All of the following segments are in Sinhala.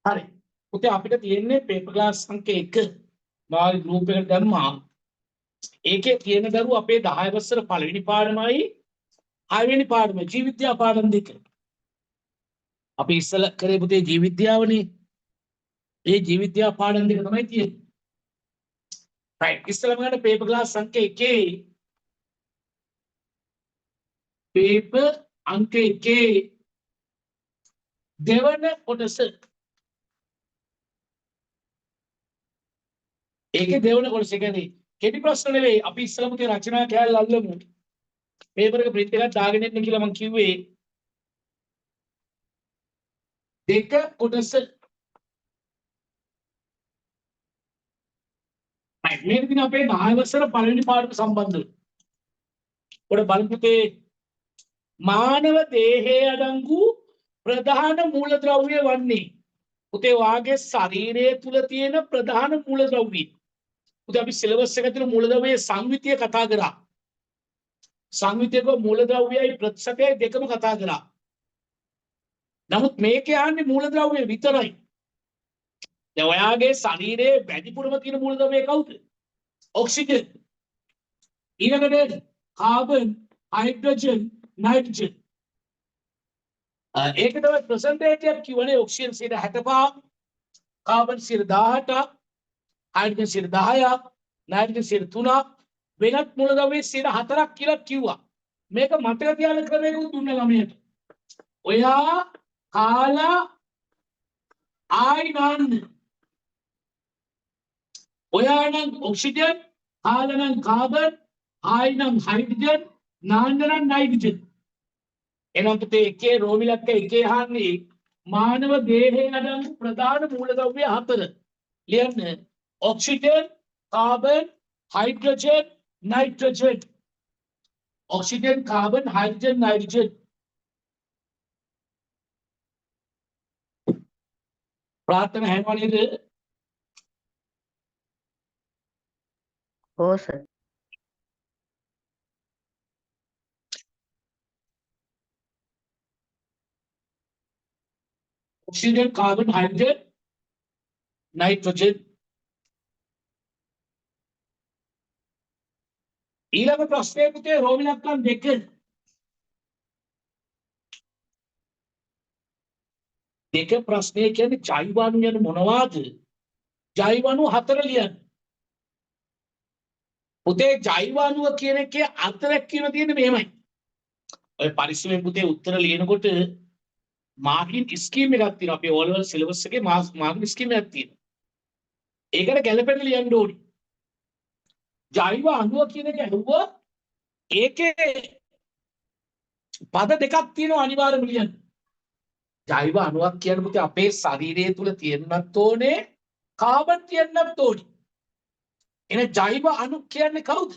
හරි. පුතේ අපිට තියෙන්නේ පේපර් ක්ලාස් සංඛ්‍යා 1 මාල් ගෲප් එකට දැම්මා. ඒකේ තියෙන දරුවෝ අපේ 10 වසර පළවෙනි පාඩමයි 6 වෙනි පාඩම ජීව විද්‍යා පාඩම් දෙක. අපි ඉස්සල කරේ පුතේ ජීව විද්‍යාවනේ. ඒ ජීව විද්‍යා පාඩම් දෙක තමයි තියෙන්නේ. right. ඉස්සලම ගන්න පේපර් ක්ලාස් සංඛ්‍යා 1 පේපර් අංක 1 දෙවන කොටස. ඒකේ දෙවන කොටස කියන්නේ කෙටි ප්‍රශ්න නෙවෙයි. අපි ඉස්සලම tie රචනා කෑල්ල අල්ලමු. පේපර් එක print එකක් දාගෙන එන්න කියලා මම කිව්වේ. දෙක කොටස. right. මේක දින අපේ 10 වසර පළවෙනි පාඩම සම්බන්ධව. ඔය බලමු පුතේ මානව දේහයේ අඩංගු ප්‍රධාන මූලද්‍රව්‍ය වන්නේ පුතේ වාගේ ශරීරය තුල තියෙන ප්‍රධාන මූලද්‍රව්‍ය. පුතේ අපි සිලබස් එකේ තියෙන මූලද්‍රව්‍යයේ සංයුතිය කතා කරා. සංයුතියක මූලද්‍රව්‍යයි ප්‍රතිශතයයි දෙකම කතා කරා. නමුත් මේකේ යන්නේ මූලද්‍රව්‍ය විතරයි. දැන් ඔයාගේ ශරීරයේ වැඩිපුරම තියෙන මූලද්‍රව්‍ය කවුද? ඔක්සිජන්. ඊළඟට කාබන්, හයිඩ්‍රජන්, නයිට්‍රජන්. ඒක තමයි ප්‍රසන්ටේජ් එකක් කියවනේ ඔක්සිජන් 65, කාබන් 18, හයිඩ්‍රජන් 10ක්, නයිට්‍රජන් 3ක්, වෙනත් මූලද්‍රව්‍ය 4ක් කියලා කිව්වා. මේක මතක තියාගන්න ක්‍රමයකට දුන්න ළමයට. ඔයා කාලා ආයි නාන්න. ඔයා නම් ඔක්සිජන්, කාලා නම් කාබන්, ආයි නම් හයිඩ්‍රජන්, නාන්න නම් නයිට්‍රජන්. එනම් පුතේ එකේ රෝමිලක්ක එකේ අහන්නේ මානව දේහයේ අඩංගු ප්‍රධාන මූලද්‍රව්‍ය 4. ලියන්න oxygen, carbon, hydrogen, nitrogen. Oxygen, carbon, hydrogen, nitrogen. ප්‍රාර්ථනා හැමෝම නේද? ඔව් sir. Oxygen, carbon, hydrogen, nitrogen. ඊළඟ ප්‍රශ්නය පුතේ රෝමිලක්කම් 2. දෙක ප්‍රශ්නය කියන්නේ ජෛවාණු යන මොනවාද? ජෛවාණු 4 ලියන්න. පුතේ ජෛවාණුව කියන එකේ අර්ථයක් කියන තියෙන්නේ මෙහෙමයි. ඔය පරිස්සමෙන් පුතේ උත්තර ලියනකොට මාකින් ස්කීම් එකක් තියෙනවා. අපේ ඕල් ලෙවල් සිලබස් එකේ මාකින් ස්කීම් එකක් තියෙනවා. ඒකට ගැළපෙන්න ලියන්න ඕනි. ජෛව අණුව කියන එක ඇහුවොත් ඒකේ පද දෙකක් තියෙනවා අනිවාර්යයෙන්ම ලියන්න. ජෛව අණුවක් කියන්නේ පුතේ අපේ ශරීරය තුල තියෙන්නත් ඕනේ, කාබන් තියෙන්නත් ඕනේ. එන ජෛව අණු කියන්නේ කවුද?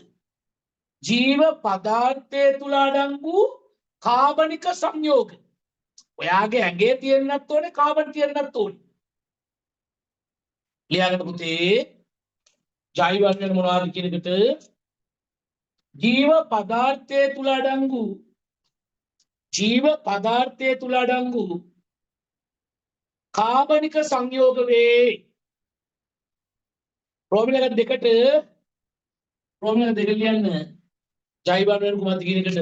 ජීව පදාර්ථය තුල අඩංගු කාබනික සංයෝග. ඔයාගේ ඇඟේ තියෙන්නත් ඕනේ, කාබන් තියෙන්නත් ඕනේ. ලියාගන්න පුතේ ජෛව අණු මොනවද කියන එකට ජීව පදාර්ථය තුල අඩංගු කාබනික සංයෝග වේ. ප්‍රෝමිලක දෙකට ලියන්න ජෛව අණු කුමක්ද කියන එකට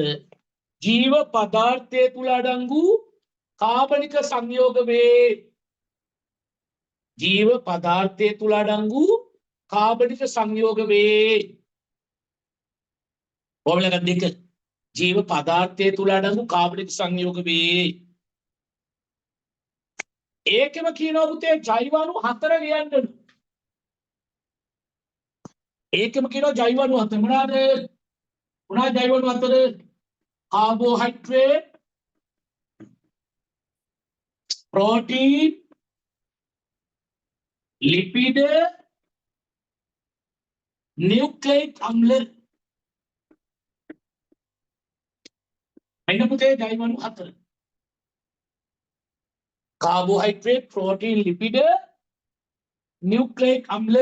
ජීව පදාර්ථය තුල අඩංගු කාබනික සංයෝග වේ. ජීව පදාර්ථය තුල අඩංගු කාබනික සංයෝග වේ. ප්‍රෝමිලක දෙක ජීව පදාර්ථය තුල අඩංගු කාබනික සංයෝග වේ. ඒකම කියනවා පුතේ ජෛව අණු 4 ලියන්න. ඒකම කියනවා ජෛව අණු 4 මොනවාද? මොනවාද ජෛව අණු 4? කාබෝහයිඩ්‍රේට්, ප්‍රෝටීන්, ලිපිඩ, නියුක්ලියික් අම්ල. මෙන්න පුතේ ජෛව අණු 4. කාබෝහයිඩ්‍රේට්, ප්‍රෝටීන්, ලිපිඩ, නියුක්ලියික් අම්ල.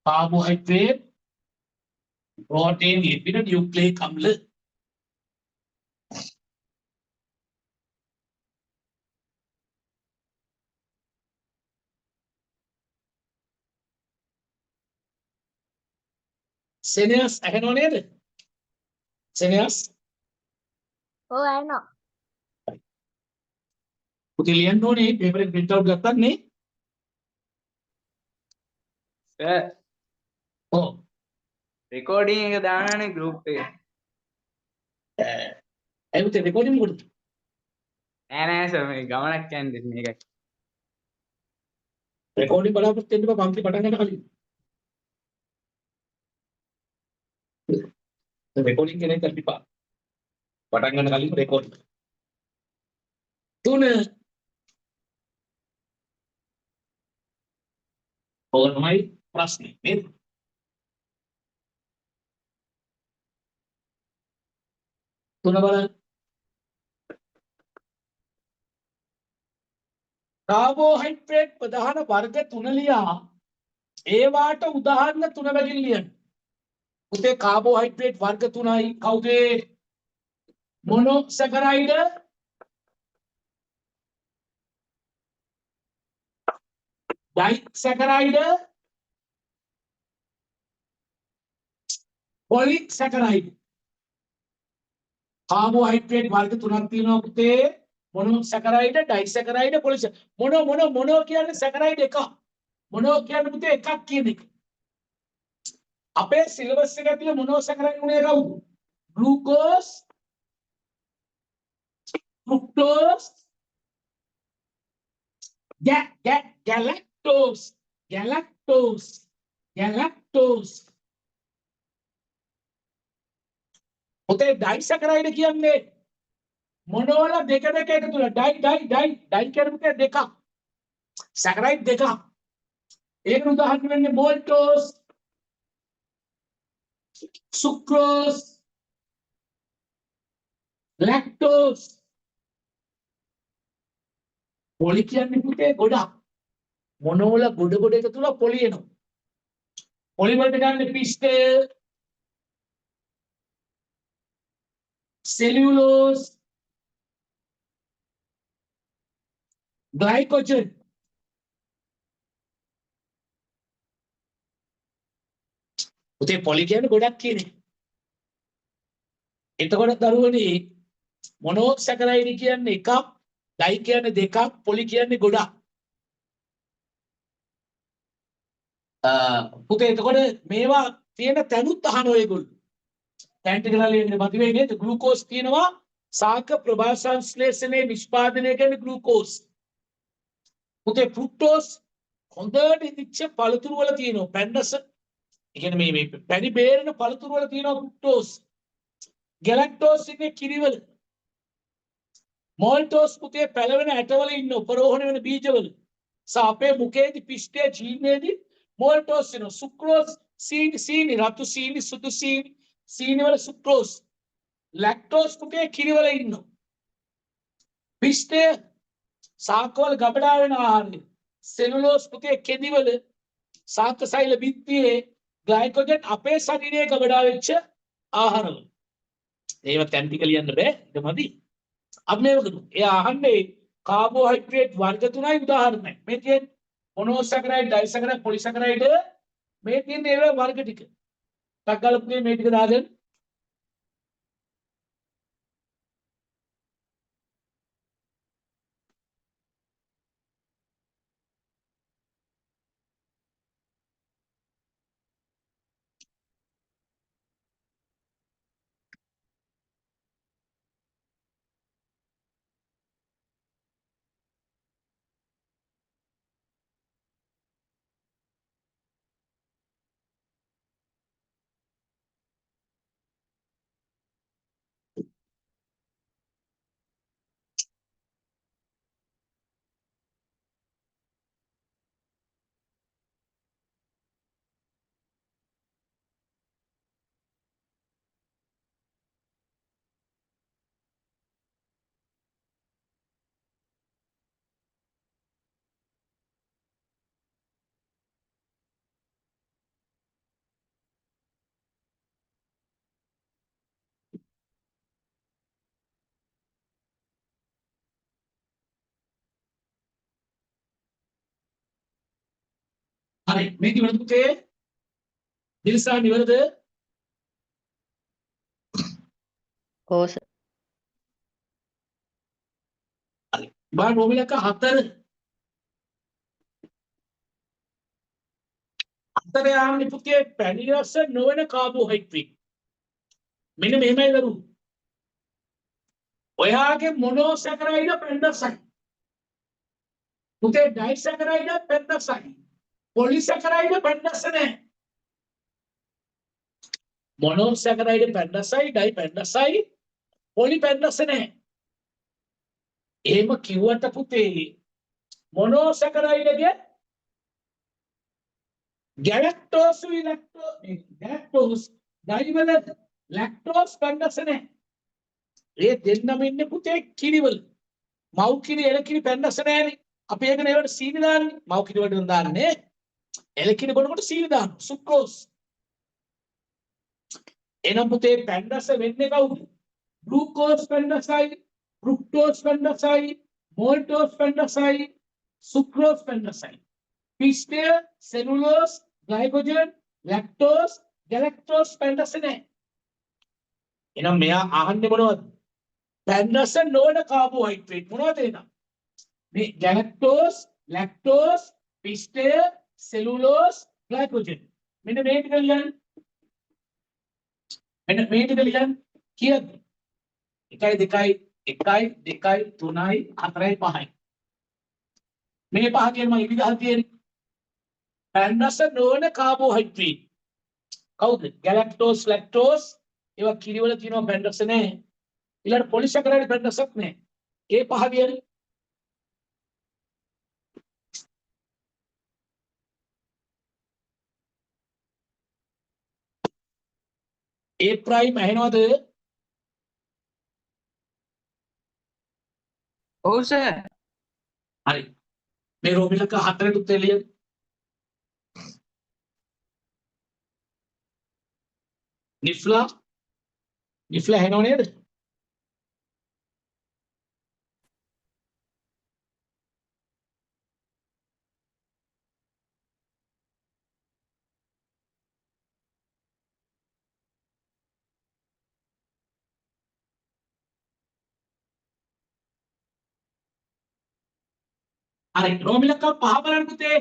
කාබෝහයිඩ්‍රේට්, ප්‍රෝටීන්, ලිපිඩ, නියුක්ලියික් අම්ල. සෙනෙහස් ඇහෙනව නේද? සෙනෙහස් ඔව් අයනවා. පුතේ ලියන්න ඕනේ පේපර් එක print out ගත්තත් නේ? සර් ඔව්. රෙකෝඩින් එක දානනේ ගෲප් එකේ. ඒ පුතේ රෙකෝඩින් මොකටද? නෑ සර් මේ ගමනක් යන්නේ මේකයි. රෙකෝඩින් බලාපොරොත්තු වෙන්න බා පන්ති පටන් ගන්න කලින්. රෙකෝඩින් කෙනෙක් කරපිපා. පටන් ගන්න කලින් රෙකෝඩ්. 3 ඔය තමයි ප්‍රශ්නේ නේද? තුන බලන්න. කාබෝහයිඩ්‍රේට් ප්‍රධාන වර්ග 3 ලියා ඒවාට උදාහරණ 3 බැගින් ලියන්න. පුතේ කාබෝහයිඩ්‍රේට් වර්ග 3යි කවුද? මොනොසැකරයිඩ්, ඩයිසැකරයිඩ්, පොලිසැකරයිඩ්. කාබෝහයිඩ්‍රේට් වර්ග 3ක් තියෙනවා පුතේ. මොනොසැකරයිඩ්, ඩයිසැකරයිඩ්, මොනෝ කියන්නේ සැකරයිඩ් එක. මොනෝ කියන්නේ පුතේ එකක් කියන එක. අපේ සිලබස් එක ඇතුලේ මොනොසැකරයිඩ් උනේ කවුද? ග්ලූකෝස්, ෆ්‍රුක්ටෝස්, ගැලැක්ටෝස්. පුතේ ඩයිසැකරයිඩ් කියන්නේ මොනෝල දෙක එකතු වෙලා ඩයි කියන පුතේ දෙකක්. සැකරයිඩ් දෙකක්. ඒකට උදාහරණ වෙන්නේ මෝල්ටෝස්, සුක්‍රෝස්, ලැක්ටෝස්. පොලි කියන්නේ පුතේ ගොඩක්. මොනෝල ගොඩ එකතු වෙලා පොලි එනවා. පොලි වලට ගන්න පිස්ටල්, सेल्यूलोज, ग्लाइकोजन. උතේ පොලි කියන්නේ ගොඩක් කියන්නේ. එතකොට දරුවනේ මොනොසැකරයිඩ් කියන්නේ එකක්, ඩයි කියන්නේ දෙකක්, පොලි කියන්නේ ගොඩක්. පුතේ එතකොට මේවා තියෙන තැනුත් අහන ඔයගොල්ලෝ. තැන් ටික ලියන්න මති වෙයි නේද? ග්ලූකෝස් තියෙනවා සාක ප්‍රභා සංශ්ලේෂණයේ නිෂ්පාදනය කරන ග්ලූකෝස්. පුතේ ෆ්‍රුක්ටෝස් හොඳට ඉදිච්ච පළතුරු වල තියෙනවා. පැන්ඩස ඒ කියන්නේ මේ පැණි බේරෙන පළතුරු වල තියෙනවා ෆ්‍රුක්ටෝස්. ගැලැක්ටෝස් ඉන්නේ කිරිවල. මෝල්ටෝස් පුතේ පැලවෙන ඇටවල ඉන්න උපරෝහණ වෙන බීජවල. අපේ මුඛයේදී පිෂ්ඨයේ ජීර්ණයේදී මෝල්ටෝස් වෙනවා. සුක්‍රෝස් සීනි රතු සීනි සුදු සීනි වල සුක්‍රෝස්. ලැක්ටෝස් පුතේ කිරිවල ඉන්නවා. පිෂ්ඨයේ සාකවල ගබඩා වෙන ආහාරය. සෙලුලෝස් පුතේ කෙදිවල සාක සෛල බිත්තියේ ග්ලයිකෝජන් අපේ ශරීරයේ ගබඩා වෙච්ච ආහාරවල. ඒව තැන් ටික ලියන්න බෑ. ඒක මදි. අපි මේක කරමු. එයා අහන්නේ කාබෝහයිඩ්‍රේට් වර්ග 3යි උදාහරණයි. මේ කියන්නේ මොනොසැකරයිඩ්, ඩයිසැකරයිඩ්, පොලිසැකරයිඩ් මේ තියෙන ඒවා වර්ග ටික. ටක් ගාලා පුතේ මේ ටික දාගෙන හරි මේක ඉවරද පුතේ? දිල්සා ඉවරද? ඔව් සර්. හරි. බලන්න රෝමිලක 4 4 යාන්නේ පුතේ පැණි රස නොවන කාබෝහයිඩ්‍රේට්. මෙන්න මෙහෙමයි දරුවෝ. ඔයාගේ මොනෝසැකරයිඩ් පෙන්ඩක්සයි. පුතේ ඩයිසැකරයිඩ් පෙන්ඩක්සයි. පොලිසැකරයිඩ් පෙන්ඩක්ස නැහැ. මොනෝසැකරයිඩ් පෙන්ඩක්සයි, ඩයි පෙන්ඩක්සයි, පොලි පෙන්ඩක්ස නැහැ. එහෙම කිව්වට පුතේ මොනෝසැකරයිඩ්ගේ ගැලැක්ටෝස් ගැලැක්ටෝස් ඩයිවල ලැක්ටෝස් පෙන්ඩක්ස නැහැ. ඒ දෙන්නම ඉන්නේ පුතේ කිරිවල. මව් කිරි එළ කිරි පෙන්ඩක්ස නැහැනේ. අපි ඒකනේ ඒවට සීනි දාන්නේ. මව් කිරි වලට දාන්නේ. එළ කිරි බොනකොට සීනි දානවා. සුක්‍රෝස්. එනම් පුතේ පෙන්ඩක්ස වෙන්නේ කවුද? Glucose පෙන්ඩක්සයි, ෆ්‍රුක්ටෝස් පෙන්ඩක්සයි, මෝල්ටෝස් පෙන්ඩක්සයි, sucrose පෙන්ඩක්සයි. පිස්ටය, සෙලුලෝස්, ග්ලයිකෝජන්, ලැක්ටෝස්, ගැලැක්ටෝස් පෙන්ඩක්ස නැහැ. එනම් මෙයා අහන්නේ මොනවද? පෙන්ඩක්ස නොවන කාබෝහයිඩ්‍රේට් මොනවද එනම්? මේ ගැලැක්ටෝස්, ලැක්ටෝස්, පිස්ටය, සෙලුලෝස්, ග්ලයිකෝජන්. මෙන්න මේ ටික ලියන්න. මෙන්න මේ ටික ලියන්න. කීයද? 1 2 1 2 3 4 5යි. මේ පහ කියන මම ඉලි ගහලා තියෙන්නේ. පෙන්ඩක්ස නොවන කාබෝහයිඩ්‍රේට්. කවුද? ගැලැක්ටෝස්, ලැක්ටෝස් ඒවා කිරිවල තියෙනවා පෙන්ඩක්ස නැහැ. ඊළඟ පොලිසැකරයිඩ් පෙන්ඩක්සක් නැහැ. ඒ පහ කියන්නේ A prime ඇහෙනවද? ඔව් සර්. හරි. මේ රෝමිලක 4 උත්තර ලියන්න. නිෆ්ලා ඇහෙනව නේද? හරි රෝමිලකම් පහ බලන්න පුතේ.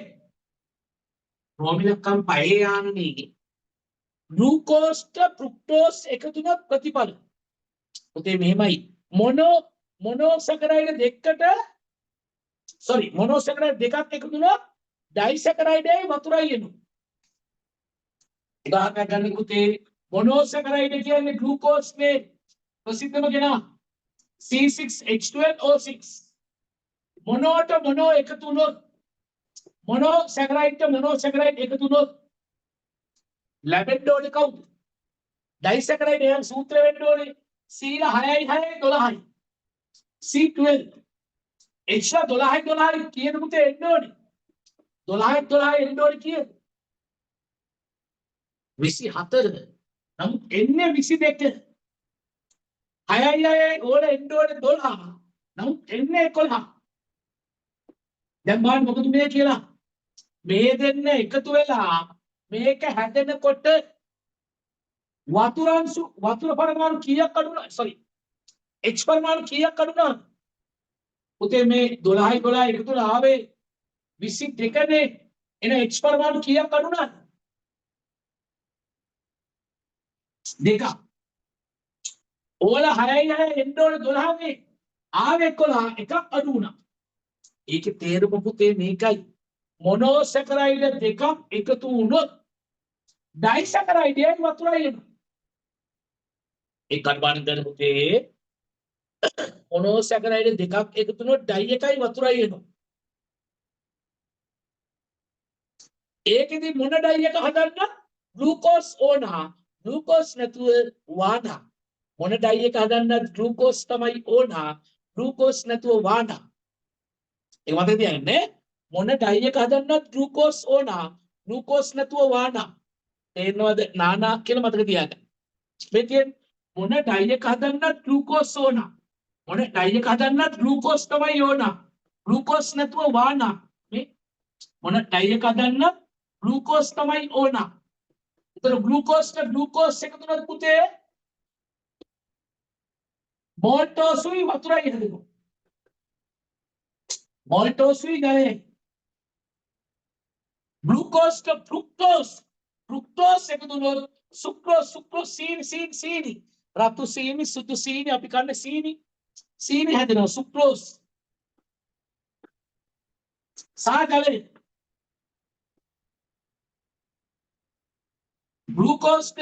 රෝමිලකම් පහේ යන්නේ ග්ලූකෝස් ෆ්‍රුක්ටෝස් එකතු වුණොත් ප්‍රතිඵල. පුතේ මෙහෙමයි. මොනෝසැකරයිඩ් දෙකකට මොනෝසැකරයිඩ් දෙකක් එකතු වුණොත් ඩයිසැකරයිඩ් වතුරයි එනවා. උදාහරණයක් ගන්න පුතේ මොනෝසැකරයිඩ් කියන්නේ ග්ලූකෝස් නේ ප්‍රසිද්ධම කෙනා C6H12O6. මොනෝට මොනෝ එකතු වුණොත් මොනෝසැකරයිඩ් එකතු වුණොත් ලැබෙන්න ඕනේ කවුද? ඩයිසැකරයිඩ් එක සූත්‍රය වෙන්න ඕනේ C6යි 6යි 12යි. C12 H 12යි 12යි කියන පුතේ එන්න ඕනේ. 12යි 12යි එන්න ඕනේ කියන 24. නමුත් එන්නේ 22. 6යි 6යි ඕල එන්න ඕනේ 12. නමුත් එන්නේ 11. දැන් බලන්න මොකද මේ කියලා? මේ දෙන්න එකතු වෙලා මේක හැදෙනකොට වතුර පරමාණු කීයක් අඩුනා? H පරමාණු කීයක් අඩුනා? පුතේ මේ 12යි 12 එකතු වෙලා ආවේ 22 නේ. එන H පරමාණු කීයක් අඩුනා? 2. ඕල 6යි 6 එන්න ඕනේ 12 නේ. ආවේ 11 එකක් අඩු වුණා. ඒකේ තේරුම පුතේ මේකයි. මොනෝසැකරයිඩ් දෙකක් එකතු වුණොත් ඩයිසැකරයිඩ් එකයි වතුරයි එනවා. ඒකට බලන්න ගන්න පුතේ මොනෝසැකරයිඩ් දෙකක් එකතු වුණොත් ඩයි එකයි වතුරයි එනවා. ඒකෙදි මොන ඩයි එක හදන්න? ග්ලූකෝස් ඕනා. ග්ලූකෝස් නැතුව වානා. මොන ඩයි එක හදන්නත් ග්ලූකෝස් තමයි ඕනා. ග්ලූකෝස් නැතුව වානා. ඒක මතක තියාගන්න. මොන ඩයි එක හදන්නත් ග්ලූකෝස් ඕනා. ග්ලූකෝස් නැතුව වානා. තේරෙනවද? නානා කියලා මතක තියාගන්න. මේ කියන්නේ මොන ඩයි එක හදන්නත් ග්ලූකෝස් ඕනා. මොන ඩයි එක හදන්නත් ග්ලූකෝස් තමයි ඕනා. ග්ලූකෝස් නැතුව වානා. මේ මොන ඩයි එක හදන්නත් ග්ලූකෝස් තමයි ඕන. එතන ග්ලූකෝස්ට ග්ලූකෝස් එකතු වුණොත් පුතේ මෝල්ටෝසුයි වතුරයි හැදෙනවා. මෝල්ටෝසුයි ගලයි. ග්ලූකෝස්ට ෆ්‍රුක්ටෝස් එකතු වුණොත් සුක්‍රෝස් සීනි රතු සීනි සුදු සීනි අපි කන්නේ සීනි හැදෙනවා සුක්‍රෝස් සාගලේ ග්ලූකෝස්ට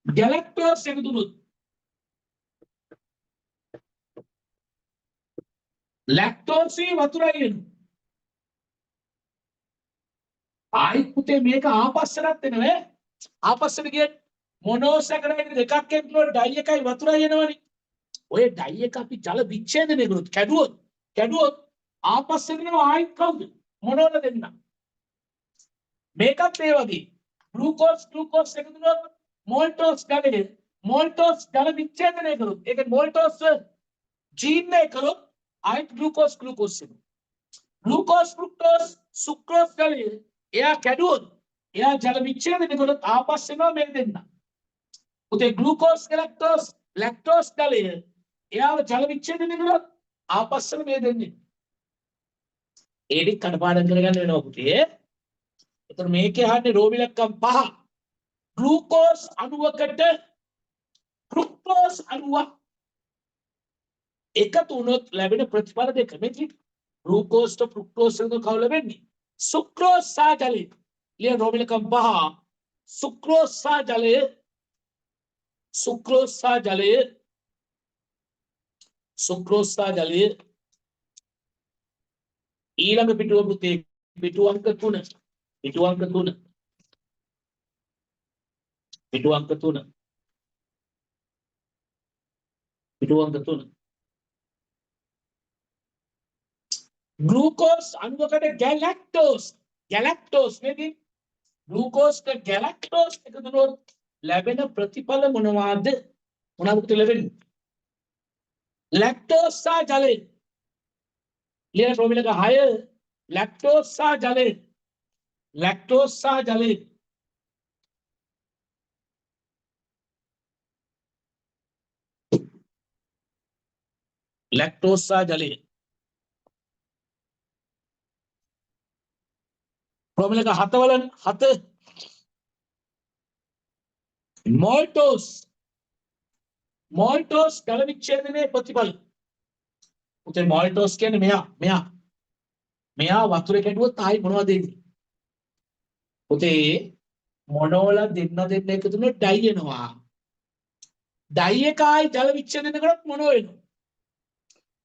ගැලැක්ටෝස් එකතු වුණොත් ලැක්ටෝසී වතුරයි එනවා. ආයි පුතේ මේක ආපස්සට එනවා. ආපස්සට ගිය මොනෝසැකරයිඩ් දෙකක් එක්කනොත් ඩයි එකයි වතුරයි එනවනේ. ඔය ඩයි එක අපි ජල විච්ඡේදනය කරොත් කැඩුවොත් ආපස්සට එනවා ආයි කවුද? මොනෝල දෙන්න. මේකත් ඒ වගේ. ග්ලූකෝස් එකතු වුණොත් මෝල්ටෝස් ගලේ මෝල්ටෝස් ජල විච්ඡේදනය කරොත් ඒක මෝල්ටෝස් ජීන් එක කරොත් ආයි ග්ලූකෝස් එනවා. ග්ලූකෝස් ෆ්‍රුක්ටෝස් සුක්‍රෝස් ගලේ එයා කැඩුවොත් එයා ජල විච්ඡේදනය කරොත් ආපස් වෙනවා මේ දෙන්න. උතේ ග්ලූකෝස් ලැක්ටෝස් ගලේ එයාව ජල විච්ඡේදනය කරොත් ආපස් වෙන මේ දෙන්නේ. ඒඩි කඩපාඩම් කරගන්න වෙනවා පුතේ. එතකොට මේකේ අහන්නේ රෝමිලක්කම් 5. ග්ලූකෝස් අණුවකට ෆ්‍රුක්ටෝස් අණුවක් එකතු වුණොත් ලැබෙන ප්‍රතිඵල දෙක මෙතන ග්ලූකෝස්ට ෆ්‍රුක්ටෝස් එකතු කව ලැබෙන්නේ සුක්‍රෝස් සහ ජලය. ලියන රෝමිලකම් 5 සුක්‍රෝස් සහ ජලය ඊළඟ පිටුව පුතේ පිටු අංක 3 ग्लूकोस අණුවකට ගැලැක්ටෝස් නේද ග්ලූකෝස්ට ගැලැක්ටෝස් එකතු වුණොත් ලැබෙන ප්‍රතිඵල මොනවාද පුතේ ලැබෙන්නේ ලැක්ටෝස් සහ ජලය ලියන ෆෝමියුලා එක 6 ලැක්ටෝස් සහ ජලය ලැක්ටෝස් සහ ජලය ෆෝමියුලා එක 7 වල 7 මෝල්ටෝස් ජල විච්ඡේදනයේ ප්‍රතිඵල උතේ මෝල්ටෝස් කියන්නේ මෙයා වතුරේ කැඩුවොත් ආයි මොනවද එන්නේ උතේ මොනෝල දෙන්න එකතු වුණොත් ඩයි එනවා ඩයි එක ආයි ජල විච්ඡේදනය කරොත් මොනෝ එනවා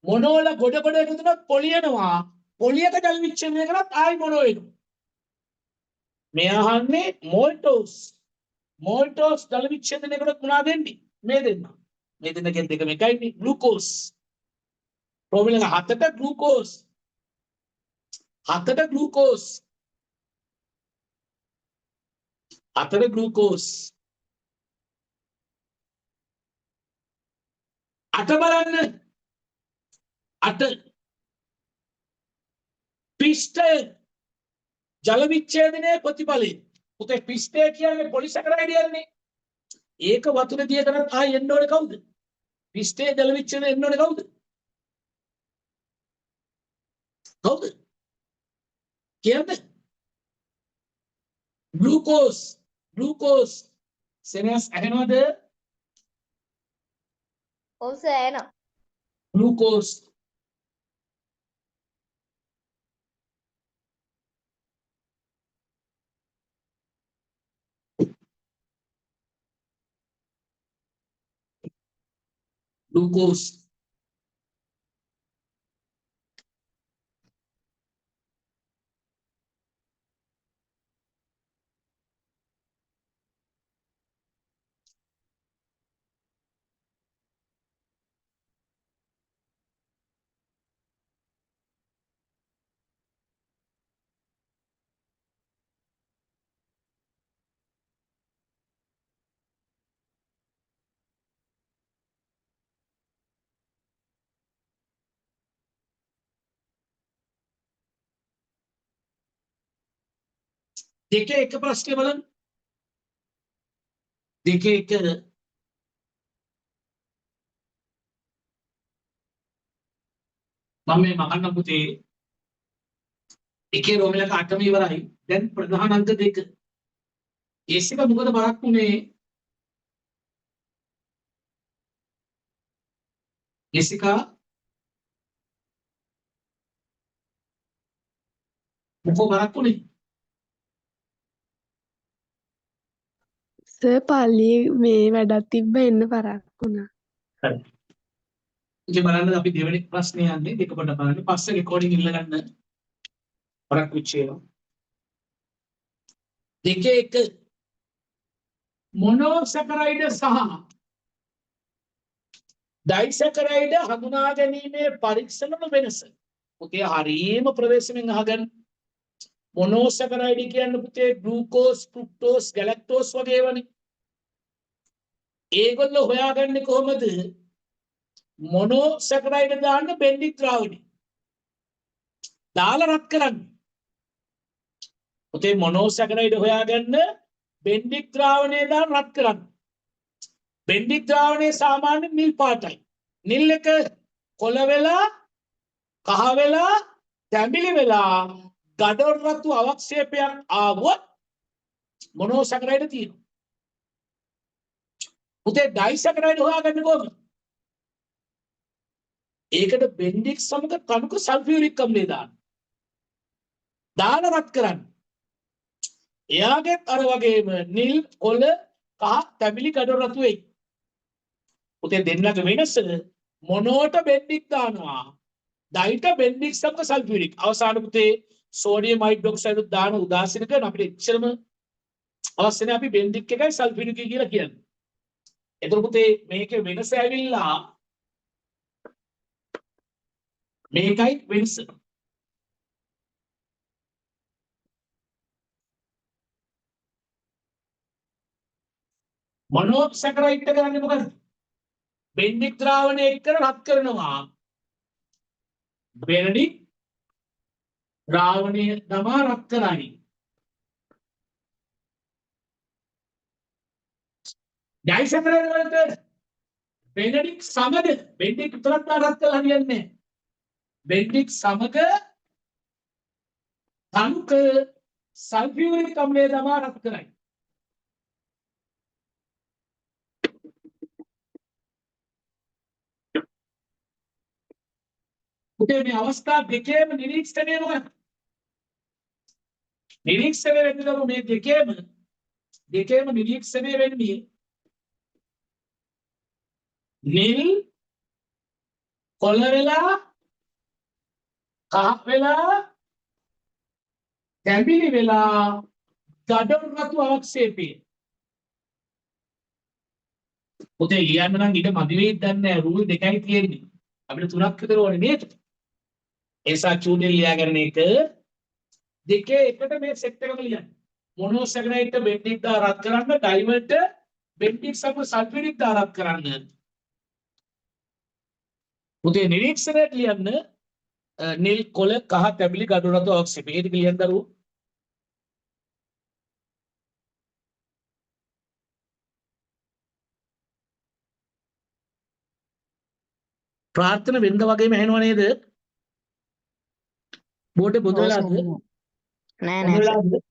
මොනෝල ගොඩ එකතු වුණොත් පොලි එනවා පොලියක ජල විච්ඡේදනය කරොත් ආයි මොනෝ එනවා මෙයා අහන්නේ මෝල්ටෝස් ජල විච්ඡේදනය කරොත් මොනවද එන්නේ මේ දෙන්නගෙන් දෙකම එකයිනේ ග්ලූකෝස් ෆෝමියුලා 7ට ග්ලූකෝස් 8 බලන්න 8 පිෂ්ඨය ජල විච්ඡේදනයේ ප්‍රතිඵලය පුතේ පිෂ්ඨය කියන්නේ පොලිසැකරයිඩ් යන්නේ ඒක වතුර දිය කරත් ආයෙ එන්න ඕනේ කවුද පිෂ්ඨයේ ජල විච්ඡේදනය එන්න ඕනේ කවුද කියන්නේ ග්ලූකෝස් සෙනස් ඇහෙනවද ඔව් සර් එනවා. ग्लूकोज ग्लूकोज දෙකේ එක ප්‍රශ්නේ බලන්න. දෙකේ එක මම මේ මහන්න පුතේ එකේ රෝමිලක 8ම ඉවරයි. දැන් ප්‍රධාන අංක දෙක. ඒස් එක මොකද බරක් උනේ? ඒස් එක මොකෝ බරක් උනේ? සර් පල්ලියේ මේ වැඩක් තිබ්බ එන්න පරක් වුණා. හරි. ඉතින් බලන්න අපි දෙවෙනි ප්‍රශ්නේ යන්නේ දෙක පොඩ බලන්න. පස්සේ රෙකෝඩින් ඉල්ල ගන්න. බරක් විච්චේවා. දෙකේ එක මොනෝසැකරයිඩ් සහ ඩයිසැකරයිඩ් හඳුනා ගැනීමේ පරීක්ෂණ වෙනස. පුතේ හරියම ප්‍රවේශමෙන් අහගන්න. මොනෝසැකරයිඩ් කියන්නේ පුතේ ග්ලූකෝස්, ෆ්‍රුක්ටෝස්, ගැලැක්ටෝස් වගේ ඒවානේ. ඒගොල්ලෝ හොයාගන්නේ කොහොමද? මොනෝසැකරයිඩ් දාන්න බෙන්ඩික් ද්‍රාවණි. දාලා රත් කරන්න. පුතේ මොනෝසැකරයිඩ් හොයාගන්න බෙන්ඩික් ද්‍රාවණය දාලා රත් කරන්න. බෙන්ඩික් ද්‍රාවණය සාමාන්‍ය නිල් පාටයි. නිල් එක කොළ වෙලා කහ වෙලා තැඹිලි වෙලා ගඩොල් රතු අවක්ෂේපයක් ආවොත් මොනෝසැකරයිඩ් තියෙනවා. පුතේ ඩයිසැකරයිඩ් හොයාගන්නේ කොහොමද? ඒකට බෙන්ඩික් සමග කණුක සල්ෆියුරික් අම්ලය දාන්න. දාලා රත් කරන්න. එයාගෙත් අර වගේම නිල් කොළ කහ තැඹිලි ගඩොල් රතු වෙයි. පුතේ දෙන්නක වෙනස මොනෝට බෙන්ඩික් දානවා. ඩයිට බෙන්ඩික් සමග සල්ෆියුරික්. අවසාන පුතේ සෝඩියම් හයිඩ්‍රොක්සයිඩ් දාන උදාසීන කරන අපිට එච්චරම අවශ්‍ය නැහැ. අපි බෙන්ඩික් එකයි සල්ෆියුරික් කියලා කියන්නේ. එතකොට පුතේ මේකේ වෙනස ඇවිල්ලා මේකයි වෙනස. මොනෝසැකරයිඩ් කරන්නේ මොකද? බෙන්ඩික් ද්‍රාවණය එක්ක රත් කරනවා. බෙන්ඩික් ද්‍රාවණය තමා රත් කරන්නේ. ඩයිසැකරයිඩ් වලට බෙන්ඩික් සමග බෙන්ඩික් විතරක් රත් කරලා හරියන්නේ නැහැ. බෙන්ඩික් සමග තනුක සල්ෆියුරික් අම්ලය තමා රත් කරන්නේ. පුතේ මේ අවස්ථා දෙකේම නිරීක්ෂණය මොකක්ද? නිරීක්ෂණය වෙන්නේ මේ දෙකේම නිරීක්ෂණය වෙන්නේ නිල් කොළ වෙලා කහ වෙලා තැඹිලි වෙලා ගඩොල් රතු අවක්ෂේපය. පුතේ ලියන්න නම් ඊට මදි වෙයිද දන්නේ නැහැ. රූල් දෙකයි තියෙන්නේ. අපිට තුනක් විතර ඕනේ නේද? ඒසා චූඩින් ලියාගන්න එක දෙකේ එකට මේ සෙට් එකම ලියන්න. මොනෝසැකරයිඩ් බෙන්ඩික් දා රත් කරන්න, ඩයිවර්ට් බෙන්ඩික් සමග සල්ෆියුරික් දා රත් කරන්න. පුතේ නිරීක්ෂණයට ලියන්න නිල් කොළ කහ තැඹිලි ගඩොල් රතු අවක්ෂේපය. ඒ ටික ලියන්න දරුවෝ. ප්‍රාර්ථන වෙනද වගේම ඇහෙනව නේද? බෝඩේ බොඳ ඔව් වෙලාද? සර්. නෑ බොඳ නෑ සර්. වෙලාද?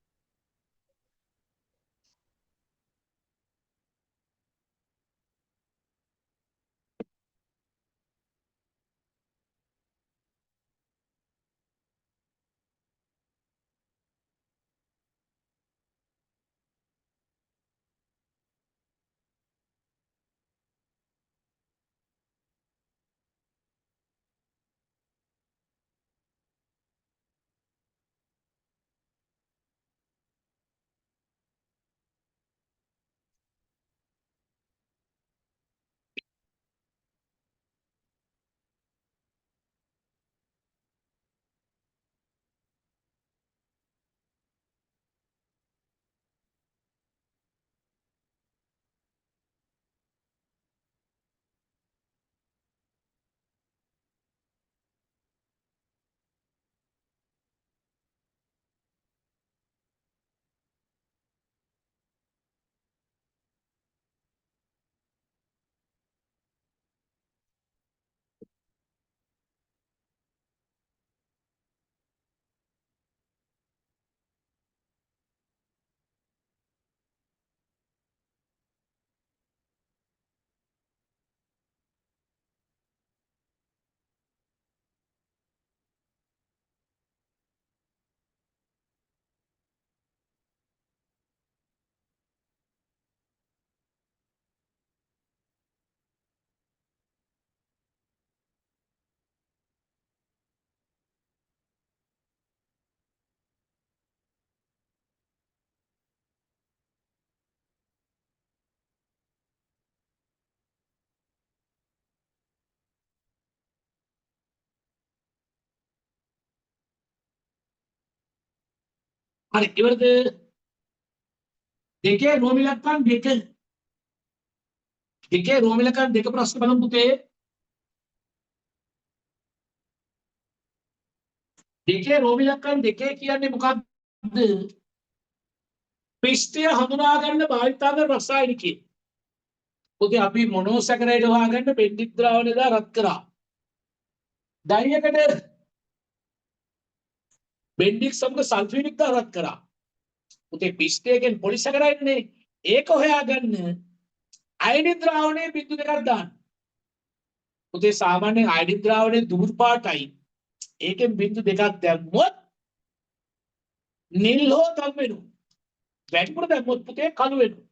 හරි ඉවරද? දෙකේ රෝම ඉලක්කම් දෙක. දෙකේ රෝම ඉලක්කම් දෙක ප්‍රශ්න බලමු පුතේ. දෙකේ රෝම ඉලක්කම් දෙකේ කියන්නේ මොකක්ද? පිෂ්ඨය හඳුනා ගන්න භාවිතා කරන රසායනිකය. පුතේ අපි මොනෝසැකරයිඩ් හොයාගන්න බෙන්ඩික් ද්‍රාවණය දා රත් කරා. ඩයියකට බෙන්ඩික් සමග සල්ෆියුරික් දා රත් කරා. පුතේ පිෂ්ඨයෙන් පොලිසැකරයිඩ් නේ. ඒක හොයාගන්න අයඩින් ද්‍රාවණයේ බිඳු දෙකක් දාන්න. පුතේ සාමාන්‍යයෙන් අයඩින් ද්‍රාවණයේ දුඹුරු පාටයි. ඒකෙන් බිඳු දෙකක් දැම්මොත් නිල් හෝ තල් වෙනවා. වැඩිපුර දැම්මොත් පුතේ කළු වෙනවා.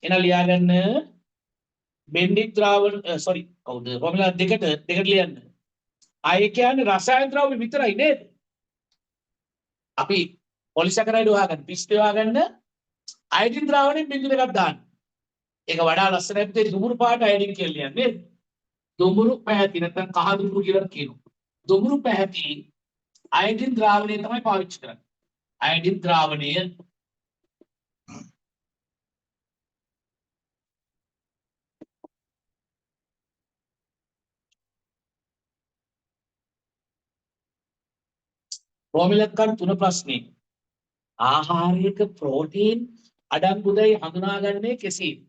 එන ලියාගන්න බෙන්ඩික් ද්‍රාවණ කවුද ෆෝමියුලා දෙකට ලියන්න. ආයේ කියන්නේ රසායන ද්‍රව්‍ය විතරයි නේද? අපි පොලිසැකරයිඩ් හොයාගන්න පිෂ්ඨය හොයාගන්න අයඩින් ද්‍රාවණයෙන් බිඳු දෙකක් දාන්න. ඒක වඩා ලස්සනයි පුතේ දුඹුරු පාට අයඩින් කියලා ලියන්නේ. දුඹුරු පැහැති නැත්නම් කහ දුඹුරු කියලා කියනවා. දුඹුරු පැහැති අයඩින් ද්‍රාවණය තමයි පාවිච්චි කරන්නේ. අයඩින් ද්‍රාවණය රෝම ඉලක්කම් 3 ප්‍රශ්නේ. ආහාරයක ප්‍රෝටීන් අඩංගුදයි හඳුනාගන්නේ කෙසේද?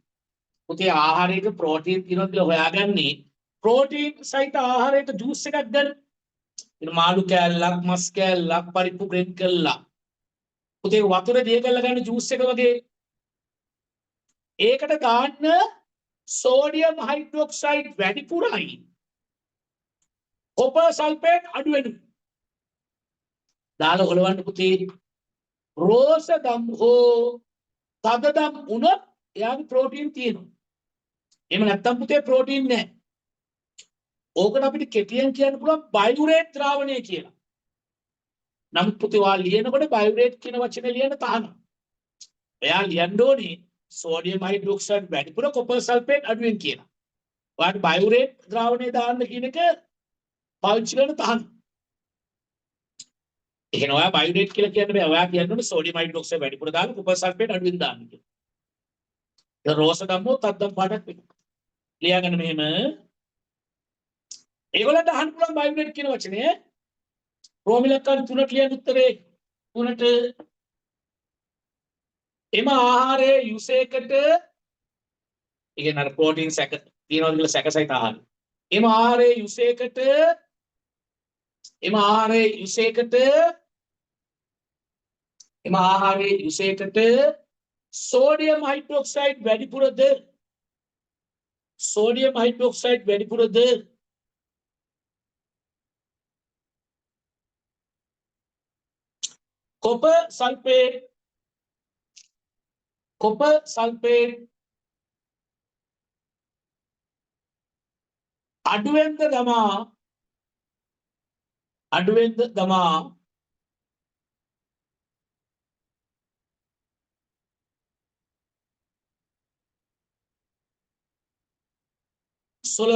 පුතේ ආහාරයක ප්‍රෝටීන් තියෙනවා කියලා හොයාගන්නේ ප්‍රෝටීන් සහිත ආහාරයක ජූස් එකක් ගන්න. ඉතින් මාළු කෑල්ලක්, මස් කෑල්ලක් පරිප්පු ග්‍රේඩ් කළා. පුතේ වතුර දිය කරලා ගන්න ජූස් එක වගේ. ඒකට දාන්න සෝඩියම් හයිඩ්‍රොක්සයිඩ් වැඩිපුරයි. කොපර් සල්ෆේට් අඩු වෙනවා. දාලා හොලවන්න පුතේ. රෝස දම් හෝ තද දම් උනොත් එයාගේ ප්‍රෝටීන් තියෙනවා. එහෙම නැත්නම් පුතේ ප්‍රෝටීන් නැහැ. ඕකට අපිට කෙටියෙන් කියන්න පුළුවන් බයුරේට් ද්‍රාවණය කියලා. නමුත් පුතේ ඔයා ලියනකොට බයුරේට් කියන වචනේ ලියන්න තහනම්. එයා ලියන්න ඕනේ සෝඩියම් හයිඩ්‍රොක්සයිඩ් වැඩිපුර කොපර් සල්ෆේට් අඩුවෙන් කියලා. ඔයාට බයුරේට් ද්‍රාවණය දාන්න කියන එක පාවිච්චි කරන්න තහනම්. එහෙනම් ඔයා බයුරේට් කියලා කියන්න බෑ. ඔයා කියන්නේ සෝඩියම් හයිඩ්‍රොක්සයිඩ් වැඩිපුර දාලා කොපර් සල්ෆේට් අඩුවෙන් දාන්න කියලා. ඒ රෝස දම්මෝ තද්දම් පාටක් වෙනවා. ලියාගන්න මෙහෙම. ඒගොල්ලන්ට අහන්න පුළුවන් බයුරේට් කියන වචනේ. රෝම ඉලක්කම් 3ට ලියන්න උත්තරේ 3ට එම ආහාරයේ යුසයකට ඉගෙන අර ප්‍රෝටීන් සැක තියනවාද කියලා සැකසහිත ආහාර. එම ආහාරයේ යුසයකට සෝඩියම් හයිඩ්‍රොක්සයිඩ් වැඩිපුරද කොපර් සල්ෆේට් අඩුවෙන්ද දමා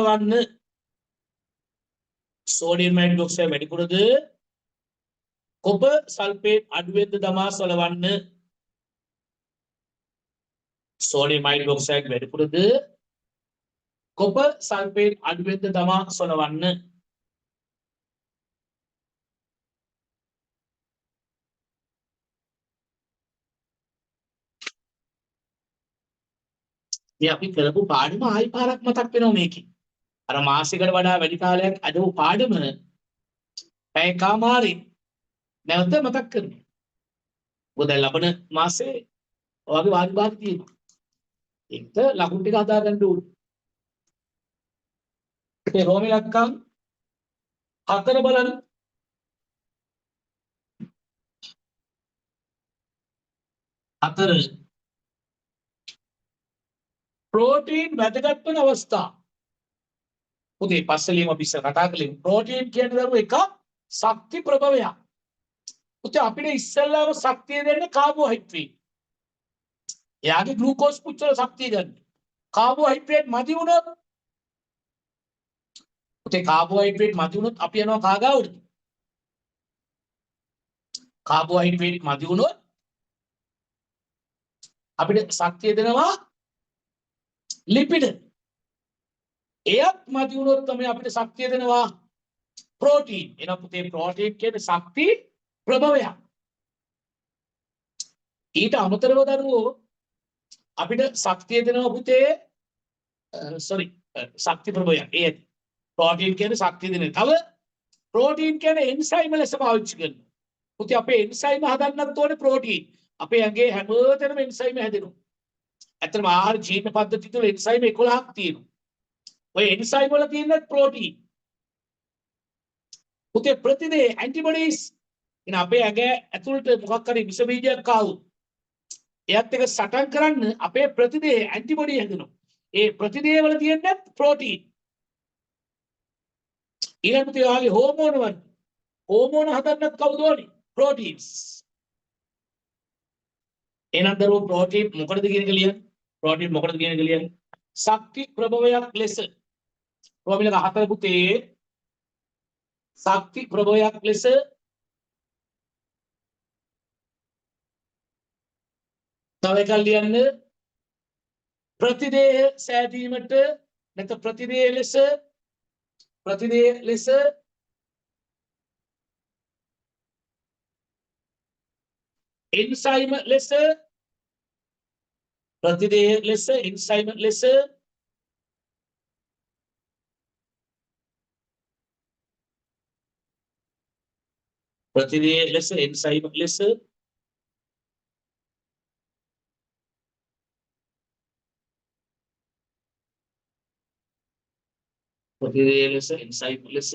සොලවන්න. සෝඩියම් හයිඩ්‍රොක්සයිඩ් වැඩිපුරද කොපර් සල්ෆේට් අඩුවෙන්ද දමා සොලවන්න. සෝඩියම් හයිඩ්‍රොක්සයිඩ් වැඩිපුරද කොපර් සල්ෆේට් අඩුවෙන්ද දමා සොලවන්න. මේ අපි කරපු පාඩම ආයි පාරක් මතක් වෙනවා මේකේ. අර මාසිකට වඩා වැඩි කාලයක් අදපු පාඩම පැයකමාරි නැවත මතක් කරනවා. මොකද ලබන මාසේ ඔයගේ වාරි භාග තියෙනවා. ඒකට ලකුණු ටික හදා ගන්න ඕනේ. ඒ රෝම ඉලක්කම් 4 බලන්න. ප්‍රෝටීන් වැදගත් වෙන අවස්ථා. පුතේ පස්සලියම අපි ඉස්සර කතා කළේ ප්‍රෝටීන් කියන දරුව එක ශක්ති ප්‍රභවයක්. පුතේ අපිට ඉස්සෙල්ලාම ශක්තිය දෙන්නේ කාබෝහයිඩ්‍රේට්. එයාගේ ග්ලූකෝස් පුච්චල ශක්තිය ගන්න. කාබෝහයිඩ්‍රේට් මදි වුණොත් පුතේ කාබෝහයිඩ්‍රේට් මදි වුණොත් අපි යනවා කාගාවටද? කාබෝහයිඩ්‍රේට් මදි වුණොත් අපිට ශක්තිය දෙනවා ලිපිඩ. එයත් මදි වුණොත් තමයි අපිට ශක්තිය දෙනවා ප්‍රෝටීන්. එනවා පුතේ ප්‍රෝටීන් කියන්නේ ශක්ති ප්‍රභවයක්. ඊට අමතරව දරුවෝ අපිට ශක්තිය දෙනවා පුතේ ශක්ති ප්‍රභවයක්. ඒ ප්‍රෝටීන් කියන්නේ ශක්තිය දෙන. තව ප්‍රෝටීන් කියන්නේ එන්සයිම ලෙස පාවිච්චි කරනවා. පුතේ අපේ එන්සයිම හදන්නත් ඕනේ ප්‍රෝටීන්. අපේ ඇඟේ හැමතැනම එන්සයිම හැදෙනවා. ඇත්තටම ආහාර ජීර්ණ පද්ධතිය තුළ එන්සයිම 11ක් තියෙනවා. ඔය එන්සයිම වල තියෙන ප්‍රෝටීන්. පුතේ ප්‍රතිදේ ඇන්ටිබොඩීස් ඉන අපේ ඇඟ ඇතුළට මොකක් හරි විස බීජයක් ආවොත් එයත් එක සටන් කරන්න අපේ ප්‍රතිදේ ඇන්ටිබොඩි හැදෙනවා. ඒ ප්‍රතිදේ වල තියෙන ප්‍රෝටීන්. ඊළඟට ඔයාගේ හෝමෝන වල හෝමෝන හදන්නත් කවුද ඕනේ? ප්‍රෝටීන්ස්. එහෙනම් දරුවෝ ප්‍රෝටීන් මොකටද කියන එක ලියන්න. ප්‍රෝටීන් මොකටද කියන එක ලියන්න. ශක්ති ප්‍රභවයක් ලෙස. ප්‍රෝමිලක 4 පුතේ ශක්ති ප්‍රභවයක් ලෙස තව එකක් ලියන්න. ප්‍රතිදේහ සෑදීමට නැත්නම් ප්‍රතිදේහ ලෙස එන්සයිම ලෙස ප්‍රතිදේහ ලෙස එන්සයිම ලෙස ප්‍රතිදේහ ලෙස එන්සයිම ලෙස ප්‍රතිදේහ ලෙස එන්සයිම ලෙස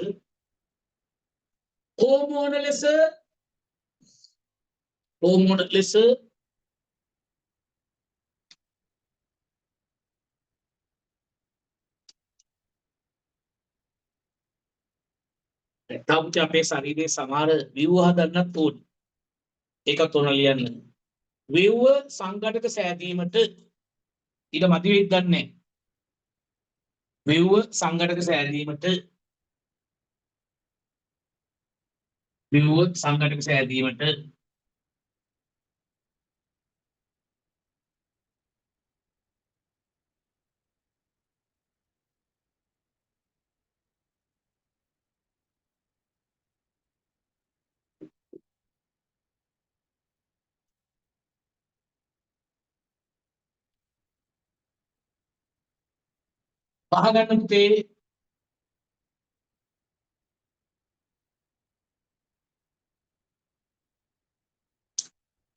හෝමෝන ලෙස තවුච අපේ ශරීරයේ සමහර ව්‍යුහ හදන්නත් ඕනේ. ඒකත් උන ලියන්න. ව්‍යුහ සංඝටක සෑදීමට ඊට මදි වෙයිද දන්නේ නැහැ. ව්‍යුහ සංඝටක සෑදීමට පහගන්න පුතේ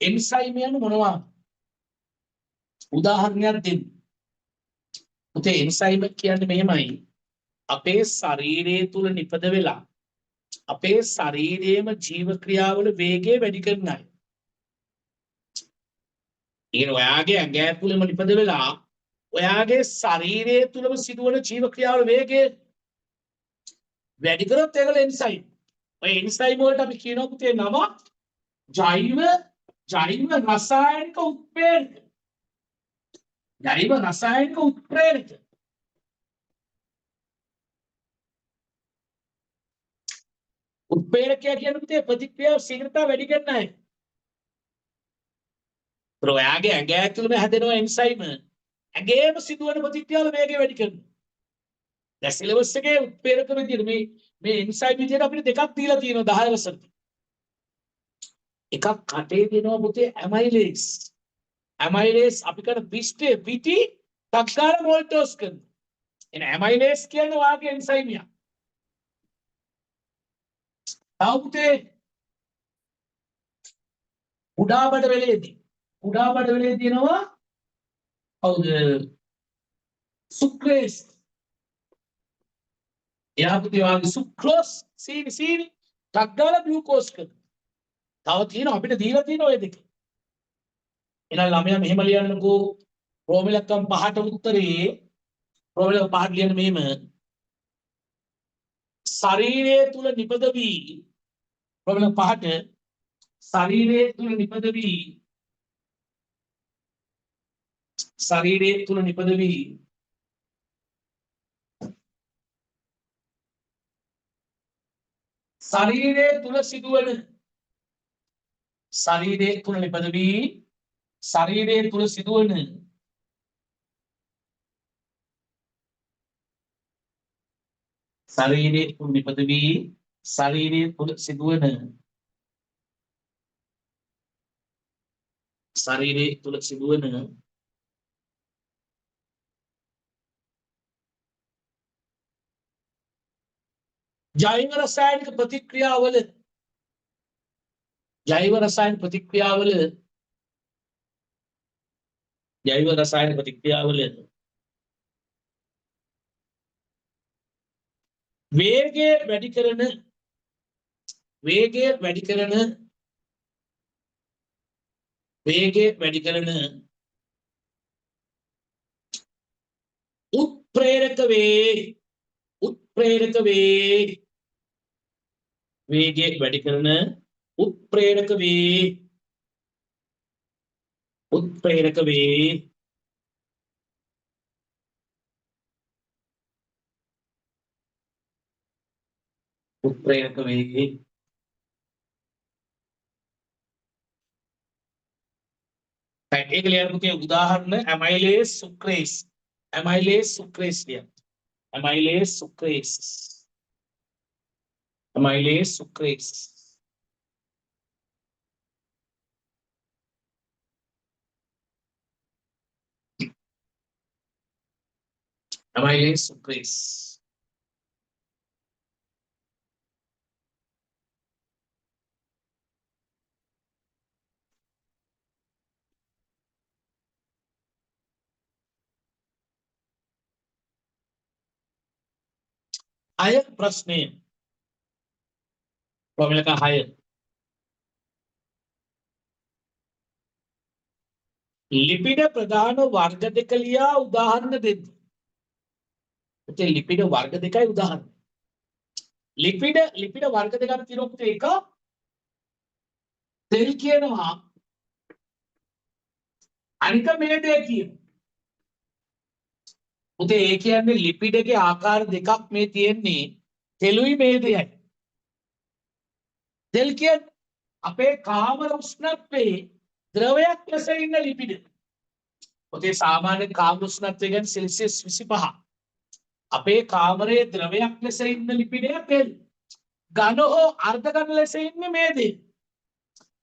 එන්සයිම් යන මොනවා උදාහරණයක් දෙන්න. පුතේ එන්සයිම් කියන්නේ මෙහෙමයි. අපේ ශරීරය තුල නිපද වෙලා අපේ ශරීරයේම ජීව ක්‍රියාවල වේගය වැඩි කරන අය. ඊන ඔයාගේ ඇඟ ඇතුළෙම නිපද වෙලා ඔයාගේ ශරීරය තුලම සිදුවන ජීව ක්‍රියාවල වේගය වැඩි කරොත් ඒගොල්ලෝ එන්සයිම්. ඔය එන්සයිම් වලට අපි කියනවා පුතේ නම ජෛව රසායනික උත්ප්‍රේරක. ජෛව රසායනික උත්ප්‍රේරක. උත්ප්‍රේරකය කියන්නේ පුතේ ප්‍රතික්‍රියාව ශීඝ්‍රතාව වැඩි කරන අය. ඔයාගේ ඇඟ ඇතුළෙම හැදෙන එන්සයිම් ඇඟේම සිදුවන ප්‍රතික්‍රියාවල වේගය වැඩි කරනවා. දැන් සිලබස් එකේ උත්ප්‍රේරක විදියට මේ එන්සයිම් විදියට අපිට දෙකක් දීලා තියෙනවා 10 වසරට. එකක් කටේ දෙනවා පුතේ ඇමයිලේස්. ඇමයිලේස් අපි කරන පිස්ටේ පිටි තක්කාර වෝල්ටෝස් කරන. එන ඇමයිලේස් කියන්නේ වාගේ එන්සයිම් එක. තව පුතේ කුඩා බඩ වලේ තියෙනවා කවුද? සුක්‍රේස්. එයා පුතේ වාගේ සුක්‍රෝස් සීනි තක්කාර ග්ලූකෝස් කරන. තව තියෙනවා අපිට දීලා තියෙන ඔය දෙක. එහෙනම් ළමයා මෙහෙම ලියන්නකෝ ප්‍රෝමිලකම් 5ට උත්තරේ ප්‍රෝමිලක 5ට ලියන්න මෙහෙම ශරීරය තුල නිපද වී ප්‍රෝමිලක 5ට ශරීරය තුල නිපද වී ශරීරය තුල සිදුවන ශරීරයේ තුල නිපද වී ශරීරයේ තුල සිදුවන ශරීරයේ තුල නිපද වී ශරීරයේ තුල සිදුවන ශරීරයේ තුල සිදුවන ජෛව රසායනික ප්‍රතික්‍රියාවල ජෛව රසායන ප්‍රතික්‍රියාවල වේගය වැඩි කරන උත්ප්‍රේරක වේ වේගය වැඩි කරන උත්ප්‍රේරක වේ एक लेयर के उदाहरण amylase sucrase लिया amylase sucrase आय प्रश्न प्रॉब्लम का हाय लिपिड प्रधान वर्ग දෙක ලියා උදාහරණ දෙන්න. ඒ ලිපිඩ වර්ග දෙකයි උදාහරණ. ලිපිඩ වර්ග දෙකක් තියෙනකොට එක තෙල් කියනවා අනික මේදය කියනවා. උතේ ඒ කියන්නේ ලිපිඩගේ ආකාර දෙකක් මේ තියෙන්නේ තෙලුයි මේදයයි. තෙල් කියන්නේ අපේ කාමර උෂ්ණත්වයේ ද්‍රවයක් ලෙස ඉන්න ලිපිඩ. ඔතේ සාමාන්‍ය කාමර උෂ්ණත්වය කියන්නේ සෙල්සියස් 25. අපේ කාමරයේ ද්‍රවයක් ලෙස ඉන්න ලිපිඩය තෙල්. ඝන හෝ අර්ධ ඝන ලෙස ඉන්නේ මේදේ.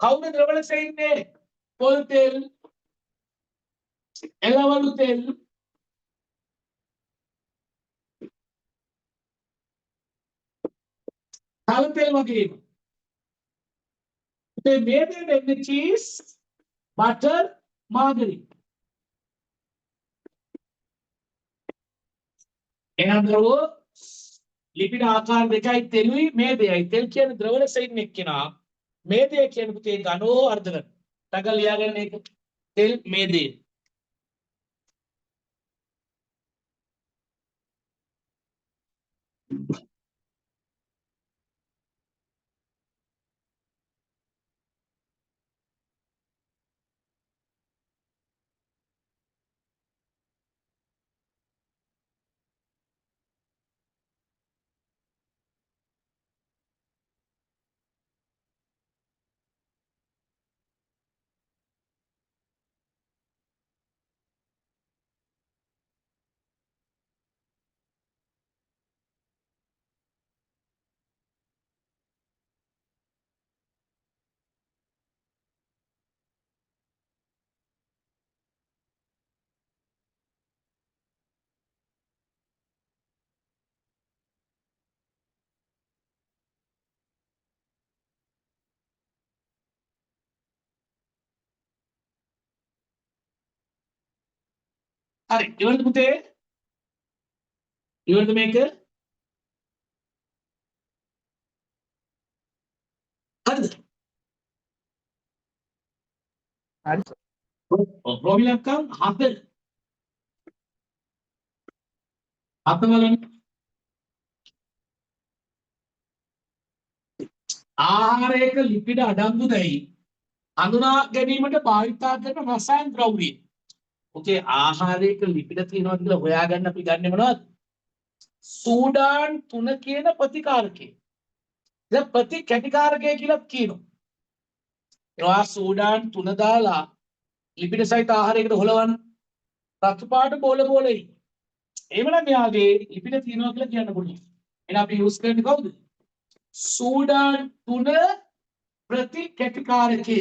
කවුද ද්‍රව ලෙස ඉන්නේ? පොල් තෙල්, එළවලු තෙල්, තල් තෙල් වගේ. මේ මේදේ වෙන්නේ චීස්, බටර්, මාගරින්. එහෙනම් ද්‍රව ලිපිඩ ආකාර දෙකයි තෙලුයි මේදයයි. තෙල් කියන්නේ ද්‍රව ලෙස ඉන්න එක්කෙනා. මේදය කියන්නේ පුතේ ඝන හෝ අර්ධ ඝන. ටගල් ලියාගන්න එක. තෙල් මේදේ. හරි ඉවරද පුතේ? ඉවරද මේක? හරිද? හරි ප්‍රොබිලක්කම් 7 බලන්න. ආහාරයක ලිපිඩ අඩංගු දැයි හඳුනා ගැනීමට භාවිතා කරන රසායන ද්‍රව්‍ය. ඔකේ ආහාරයක ලිපිඩ තියෙනවා කියලා හොයාගන්න අපි ගන්නෙ මොනවද? සූඩාන් 3 කියන ප්‍රතිකාරකය. දැන් ප්‍රතිකැටිකාරකය කියලා කියනවා. ඒවා සෝඩාන් 3 දාලා ලිපිඩ සහිත ආහාරයකට හොලවන්න. රතු පාට බෝල බෝලයි. එහෙමනම් මෙයාගේ ලිපිඩ තියෙනවා කියලා කියන්න පුළුවන්. එහෙනම් අපි යූස් කරන්නේ කවුද? සෝඩාන් 3 ප්‍රතිකැටිකාරකය.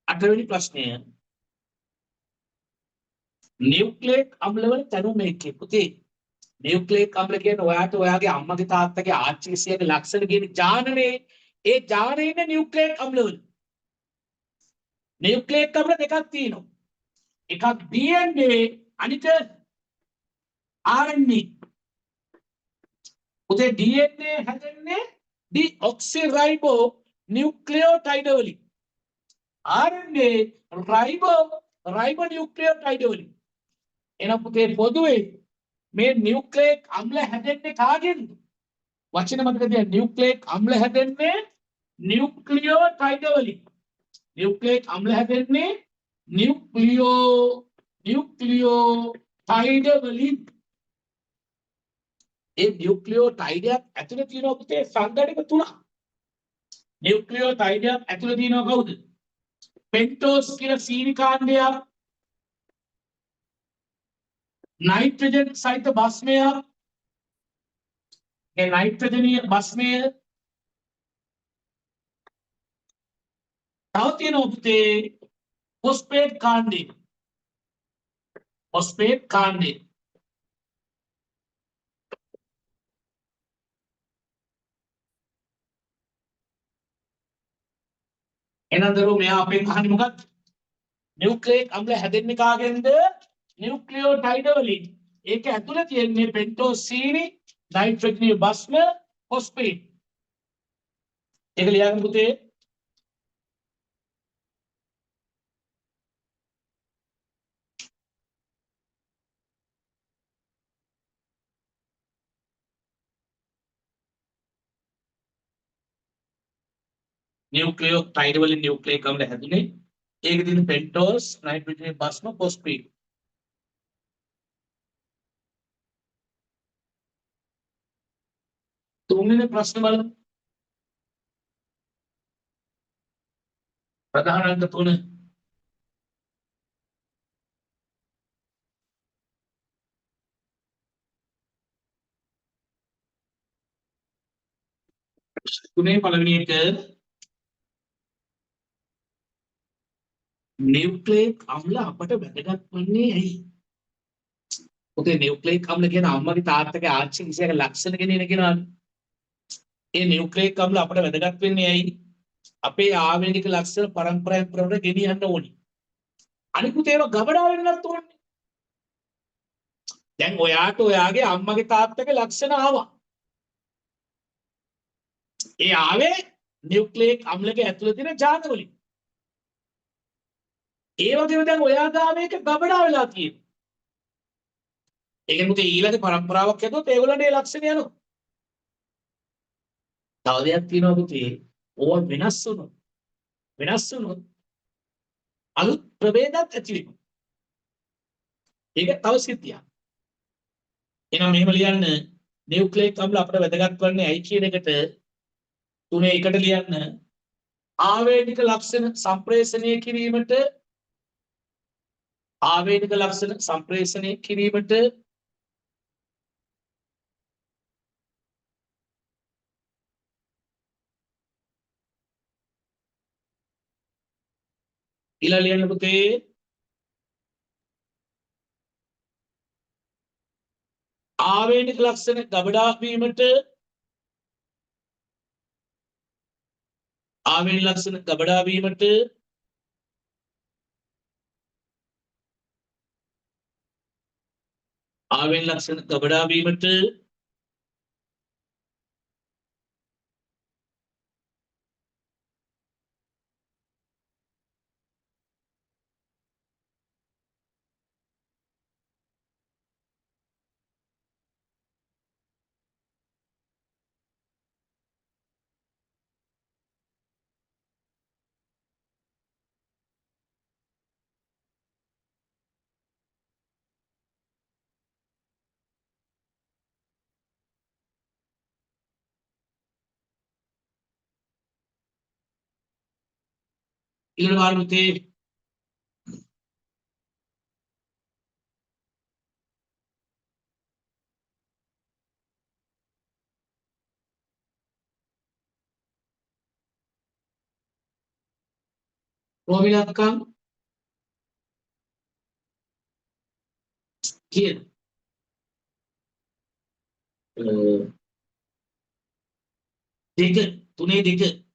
අටවෙනි ප්‍රශ්නය නියුක්ලික් අම්ලවල තැනුම එක්කේ පුතේ නියුක්ලික් අම්ල කියන්නේ ඔයාට ඔයාගේ අම්මගේ තාත්තගේ ආච්චිගේ ලක්ෂණ කියන ජානනේ ඒ ජානේ ඉන්න නියුක්ලික් අම්ලවල නියුක්ලික් අම්ල දෙකක් තියෙනවා එකක් DNA අනික RNA පුතේ DNA හැදෙන්නේ ඩිऑක්සිරයිබෝ නියුක්ලියෝටයිඩ වලින් RNA රයිබෝනියුක්ලියෝටයිඩ වලින් එහෙනම් පුතේ පොදුවේ මේ නියුක්ලික් අම්ල හැදෙන්නේ කාගෙන්ද? වචන මතක තියාගන්න නියුක්ලික් අම්ල හැදෙන්නේ නියුක්ලියෝටයිඩ වලින්. නියුක්ලික් අම්ල හැදෙන්නේ නියුක්ලියෝටයිඩ වලින්. ඒ නියුක්ලියෝටයිඩයක් ඇතුලේ තියෙනවා පුතේ සංඝටක තුනක්. නියුක්ලියෝටයිඩයක් ඇතුලේ තියෙනවා කවුද? පෙන්ටෝස් කියලා සීනි කාණ්ඩයක් नाइट्रोजन सहित भस्मය ඒ නයිට්‍රජනීය භස්මය තව තියෙනවා පුතේ ෆොස්ෆේට් කාණ්ඩය එහෙනම් දරුවෝ මෙයා අපෙන් අහන්නේ මොකක්ද නියුක්ලික් අම්ල හැදෙන්නේ කාගෙන්ද නියුක්ලියෝටයිඩ වලින් ඒක ඇතුලේ තියෙන්නේ පෙන්ටෝස් සීනි नाइट्रोजनीय भस्म फॉस्फेट ඒක ලියන්න පුතේ न्यूक्लियोटाइड वाले न्यूक्लिक अम्ल හැදුනේ ඒක දින පෙන්ටෝස් නයිට්‍රජනීය භස්ම ෆොස්ෆේට් තුන්වෙනි ප්‍රශ්න බලමු ප්‍රධාන අංක 3 තුනේ පළවෙනි එක නියුක්ලික් අම්ල අපට වැදගත් වන්නේ ඇයි? පුතේ නියුක්ලික් අම්ල කියන අම්මගේ තාත්තගේ ආච්චිගේ කිසියක ලක්ෂණ ගෙනින කෙනානේ. ඒ නියුක්ලික් අම්ල අපට වැදගත් වෙන්නේ ඇයි? අපේ ආවේනික ලක්ෂණ පරම්පරාවෙන් පරම්පරාවට ගෙනියන්න ඕනේ. අනිකුත් ඒවා ගබඩා වෙන්නත් ඕනේ. දැන් ඔයාට ඔයාගේ අම්මගේ තාත්තගේ ලක්ෂණ ආවා. ඒ ආවේ නියුක්ලික් අම්ලගේ ඇතුළේ තියෙන ජාන වලින්. ඒ වගේම දැන් ඔයා ගාව එක ගබඩා වෙලා තියෙනවා. ඒකෙන් මුතේ ඊළඟ පරම්පරාවක් හැදුවොත් ඒගොල්ලන්ට ඒ ලක්ෂණ යනවා. තව දෙයක් තියෙනවා පුතේ. ඕවා වෙනස් වුණොත් අලුත් ප්‍රභේදات ඇති වෙනවා. ඒක තව සිද්ධියක්. එහෙනම් මෙහෙම ලියන්න නියුක්ලික් අම්ල අපිට වැදගත් වන්නේ ඇයි කියන එකට තුනේ එකට ලියන්න ආවේනික ලක්ෂණ සම්ප්‍රේෂණය කිරීමට ඊළඟ ලියන්න පුතේ ආවේනික ලක්ෂණ ගබඩා වීමට ආවේනික ලක්ෂණ ගබඩා වීමට ඊළඟ වාර පුතේ රෝමිලක්කම් කියන දෙක තුනේ දෙක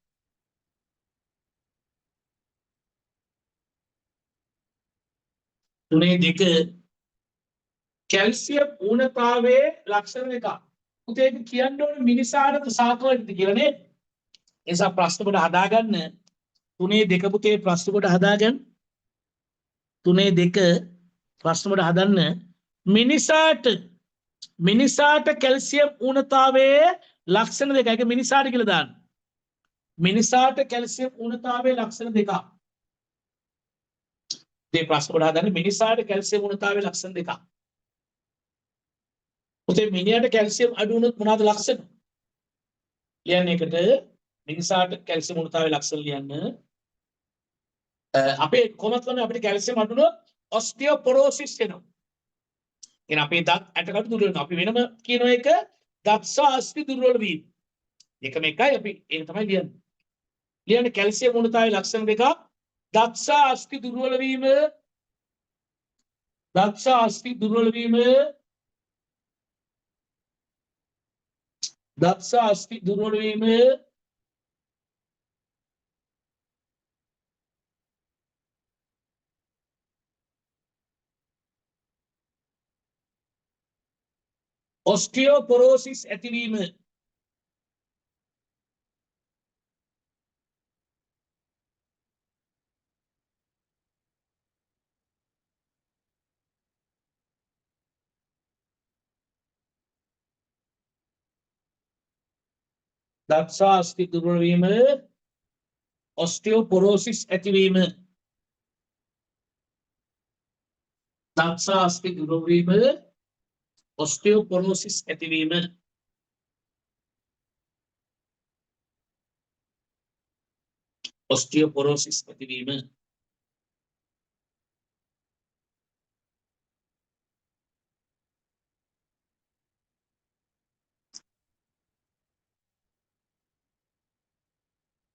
තුනේ දෙක කැල්සියම් ඌනතාවයේ ලක්ෂණ දෙකක්. පුතේ ඒක කියන්න ඕනේ මිනිසාට සාකවලට කියලා නේද? ඒ නිසා ප්‍රශ්න කොට හදාගන්න තුනේ දෙක පුතේ ප්‍රශ්න කොට හදාගන්න තුනේ දෙක ප්‍රශ්න කොට හදන්න මිනිසාට කැල්සියම් ඌනතාවයේ ලක්ෂණ දෙකයි. ඒක මිනිසාට කියලා දාන්න. මිනිසාට කැල්සියම් ඌනතාවයේ ලක්ෂණ දෙකක්. මේ ප්‍රශ්න කොට හදන්න මිනිසාට කැල්සියම් ඌනතාවයේ ලක්ෂණ දෙකක්. පුතේ මිනිහට කැල්සියම් අඩු වුණොත් මොනවාද ලක්ෂණ? ලියන්න එකට මිනිසාට කැල්සියම් ඌනතාවයේ ලක්ෂණ ලියන්න. අපේ කොහොමද කරන්නේ අපිට කැල්සියම් අඩු වුණොත් ඔස්ටියෝපොරෝසිස් වෙනවා. එන අපේ දත් ඇටකට දුර්වල වෙනවා. අපි වෙනම කියන එක දත් සහ අස්ථි දුර්වල වීම. එකම එකයි අපි ඒක තමයි ලියන්නේ. ලියන්නේ කැල්සියම් ඌනතාවයේ ලක්ෂණ දෙකක්. දත් සහ අස්ථි දුර්වල වීම දත් සහ අස්ථි දුර්වල වීම දත් සහ අස්ථි දුර්වල වීම ඔස්ටියෝපොරෝසිස් ඇතිවීම දත් සහ අස්ථි දුර්වල වීම ඔස්ටියෝපොරෝසිස් ඇතිවීම දත් සහ අස්ථි දුර්වල වීම ඔස්ටියෝපොරෝසිස් ඇතිවීම ඔස්ටියෝපොරෝසිස් ඇතිවීම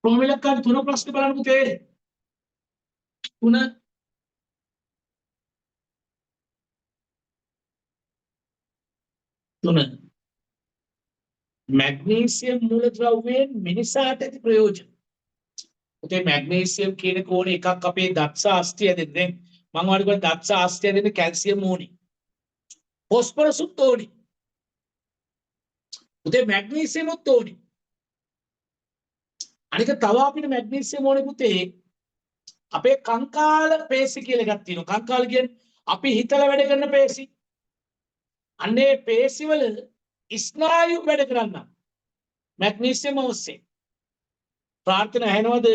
ප්‍රෝමිලක්කන් තුන ප්‍රශ්න බලන්න පුතේ තුන මැග්නීසියම් මූලද්‍රව්‍යයෙන් මිනිසාට ඇති ප්‍රයෝජන. පුතේ මැග්නීසියම් කියන කෝණේ එකක් අපේ දත් සහ අස්ථි හැදෙන්නේ. මම ඔයාලට කිව්වා දත් සහ අස්ථි හැදෙන්නේ කැල්සියම් ඕනි. ෆොස්ෆරස් උත් ඕනි. පුතේ මැග්නීසියම් උත් ඕනි. අනික තව අපිට මැග්නීසියම් ඕනේ පුතේ අපේ කංකාල පේශි කියලා එකක් තියෙනවා. කංකාල කියන්නේ අපි හිතලා වැඩ කරන පේශි. අන්නේ පේශි වල ස්නායු වැඩ කරන්න මැග්නීසියම් අවශ්‍යයි. ප්‍රාර්ථනා ඇහෙනවද?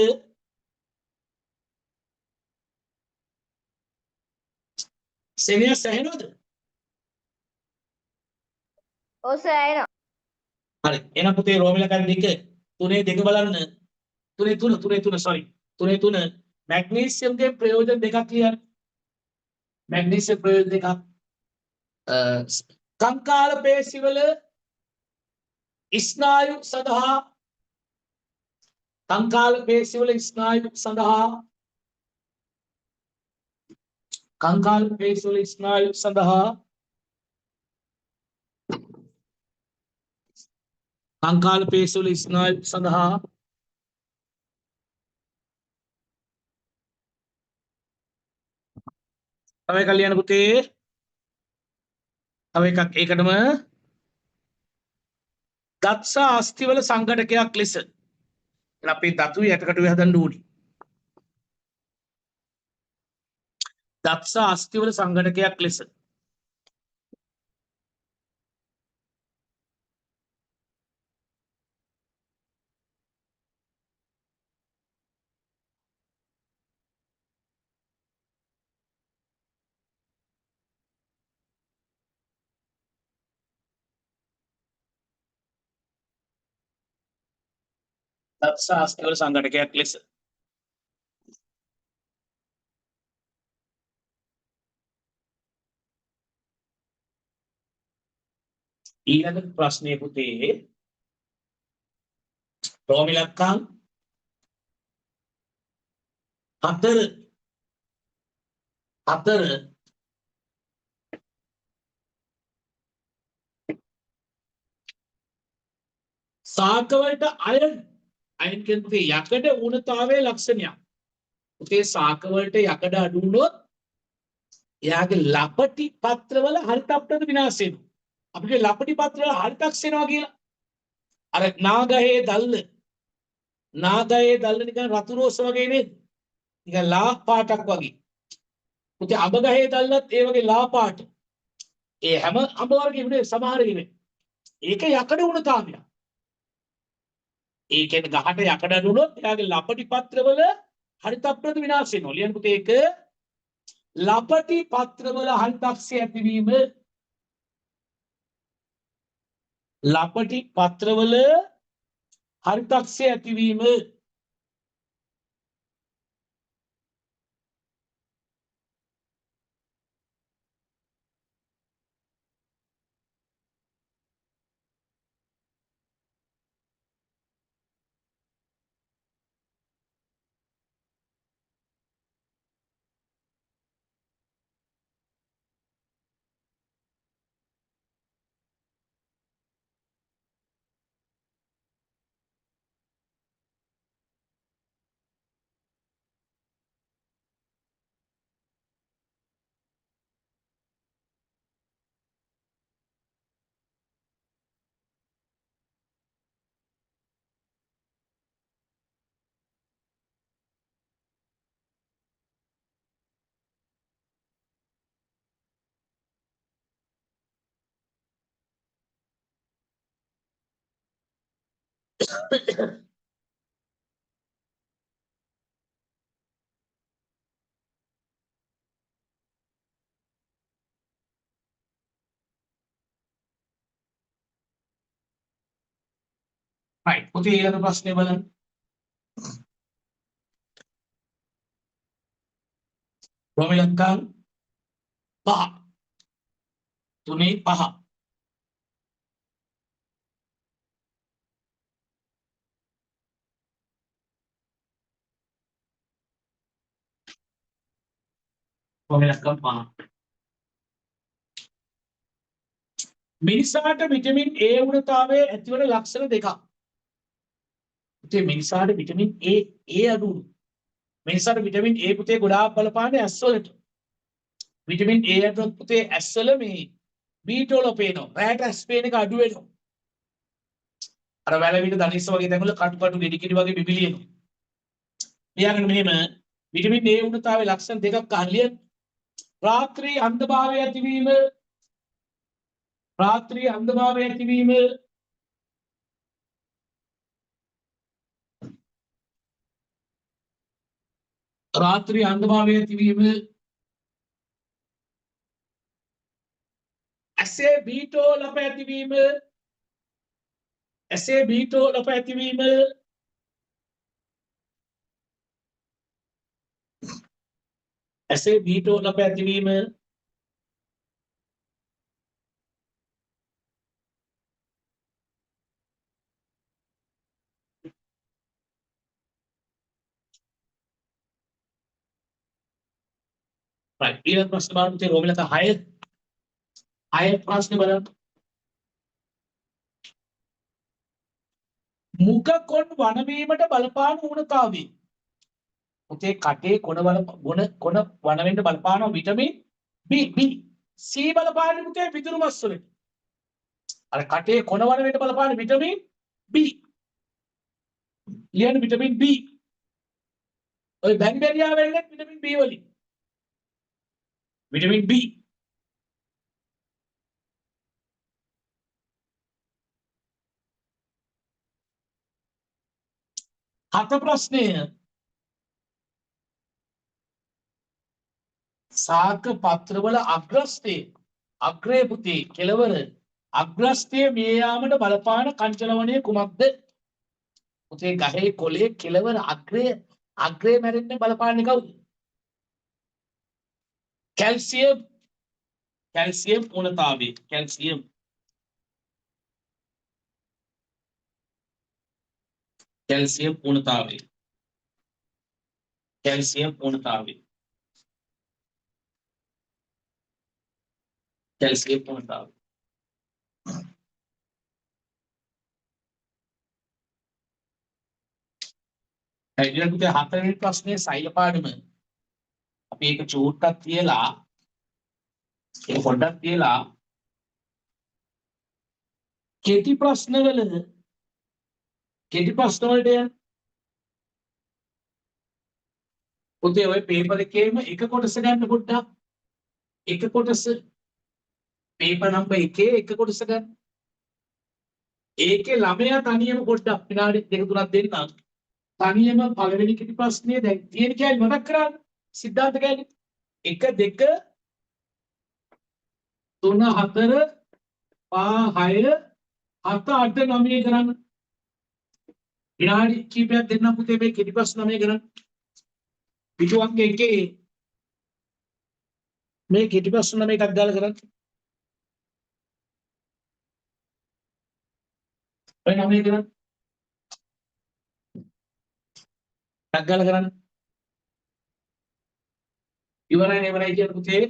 සෙනියස් ඇහෙනවද? ඔව් සර් ඇහෙනවා. හරි. එහෙනම් පුතේ රෝමිලකන් දෙක තුනේ දෙක බලන්න. තුනේ තුන sorry. තුනේ තුන මැග්නීසියම්ගේ ප්‍රයෝජන දෙකක් කියන්න. මැග්නීසියම් ප්‍රයෝජන දෙකක්. කංකාල පේශිවල ස්නායු සඳහා කංකාල පේශිවල ස්නායු සඳහා කංකාල පේශිවල ස්නායු සඳහා කංකාල පේශිවල ස්නායු සඳහා තව එකක් ලියන්න පුතේ තව එකක් ඒකටම දත් සහ අස්ථි වල සංඝටකයක් ලෙස අපේ ධාතු යටකටුවේ හදන්න ඕනි. දත් සහ අස්ථි වල සංඝටකයක් ලෙස දත් සහ අස්ථි වල සංඝටකයක් ලෙස ඊළඟ ප්‍රශ්නය පුතේ රෝම ඉලක්කම් 4 සාකවලට අයන් කියන පුතේ යකඩ ඌනතාවයේ ලක්ෂණයක්. පුතේ සාකවලට යකඩ අඩු වුණොත් එයාගේ ලපටි පත්‍රවල හරිතප්‍රද විනාශ වෙනවා. අපිට ලපටි පත්‍රවල හරිතක්ෂ වෙනවා කියලා. අර නාගහේ දල්ල නිකන් රතු රෝස වගේ නේද? නිකන් ලා පාටක් වගේ. පුතේ අඹ ගහේ දල්ලත් ඒ වගේ ලා පාට. ඒ හැම අඹ වර්ගෙම නේ සමහර ඉන්නේ. ඒක යකඩ ඌනතාවයක්. ඒ කියන්නේ ගහට යකඩ අඩු වුණොත් එයාගේ ලපටි පත්‍රවල හරිතප්‍රද විනාශ වෙනවා. ලියන්න පුතේ ඒක ලපටි පත්‍රවල හරිතක්ෂය ඇතිවීම ලපටි පත්‍රවල හරිතක්ෂය ඇතිවීම right පුතේ ඊළඟ ප්‍රශ්නේ බලන්න. රෝම ඉලක්කම් 5 3 5 රෝම ඉලක්කම් 5 මිනිසාට විටමින් A උණුතාවයේ ඇතිවන ලක්ෂණ දෙකක්. පුතේ මිනිසාට විටමින් A අඩු වුණොත් මිනිසාට විටමින් A පුතේ ගොඩාක් බලපාන්නේ ඇස් වලට. විටමින් A අඩු වුණොත් පුතේ ඇස් වල මේ බීටෝල පේනවා. රැට ඇස් පේන එක අඩු වෙනවා. අර වැලවිට දනිස්ස වගේ තැන්වල කටු ගෙඩි කිඩි වගේ බිබිලියනවා. ලියන්න මෙහෙම විටමින් A උණුතාවයේ ලක්ෂණ දෙකක් අහලියන්. රාත්‍රී අන්ධභාවය ඇතිවීම රාත්‍රී අන්ධභාවය ඇතිවීම රාත්‍රී අන්ධභාවය ඇතිවීම ඇසේ බීටෝ ලප ඇතිවීම ඇසේ බීටෝ ලප ඇතිවීම ඇසේ බීටෝ ලප ඇතිවීම right ඊළඟ ප්‍රශ්න බලමු තේ රෝම ඉලක්ක 6 ප්‍රශ්න බලන්න. මුඛ කොන් වනවීමට බලපාන ඌනතාවය. පුතේ කටේ කොන වන වන වෙන්න බලපාන විටමින් B C බලපාන පුතේ විදුරු මස් වලට. අර කටේ කොන වන වෙන්න බලපාන විටමින් B. ලියන්න විටමින් B. ඔය බැක්ටීරියා වෙන්නේ විටමින් B වලින්. Vitamin B. හත ප්‍රශ්නය සාක පත්‍රවල අග්‍රයේ පුතේ කෙලවර අග්‍රස්තයේ මිය යාමට බලපාන කංචලවණය කුමක්ද? පුතේ ගහේ කොලේ කෙලවර අග්‍රයේ මැරෙන්න බලපාන්නේ කවුද? කැල්සියම් ඌනතාවය කැල්සියම් කැල්සියම් පූර්ණතාවය. කැල්සියම් පූර්ණතාවය. කැල්සියම් පූර්ණතාවය. ඊළඟට හතරවෙනි ප්‍රශ්නේ සෛල පාඩම. අපි ඒක චූට්ටක් තියලා ඒක පොඩ්ඩක් තියලා කෙටි ප්‍රශ්නවල යන පුතේ ඔය පේපර් එකේම එක කොටස ගන්න පොඩ්ඩක්. එක කොටස පේපර් නම්බර් 1 එක කොටස ගන්න. ඒකේ ළමයා තනියම පොඩ්ඩක් විනාඩි 2 3ක් දෙන්නම්. තනියම පළවෙනි කෙටි ප්‍රශ්නේ දැන් තියෙන කෑලි මතක් කරගන්න. සිද්ධාර්ථ කෑලි 1 2 3 4 5 6 7 8 9 කරන්න. විනාඩි කිහිපයක් දෙන්නම් පුතේ මේ කෙටි ප්‍රශ්න 9 කරන්න. පිටු අංක 1 මේ කෙටි ප්‍රශ්න 9 එකක් දාලා කරන්න. ඔය 9 කරන්න. එකක් දාලා කරන්න. ඉවරයි කියන පුතේ.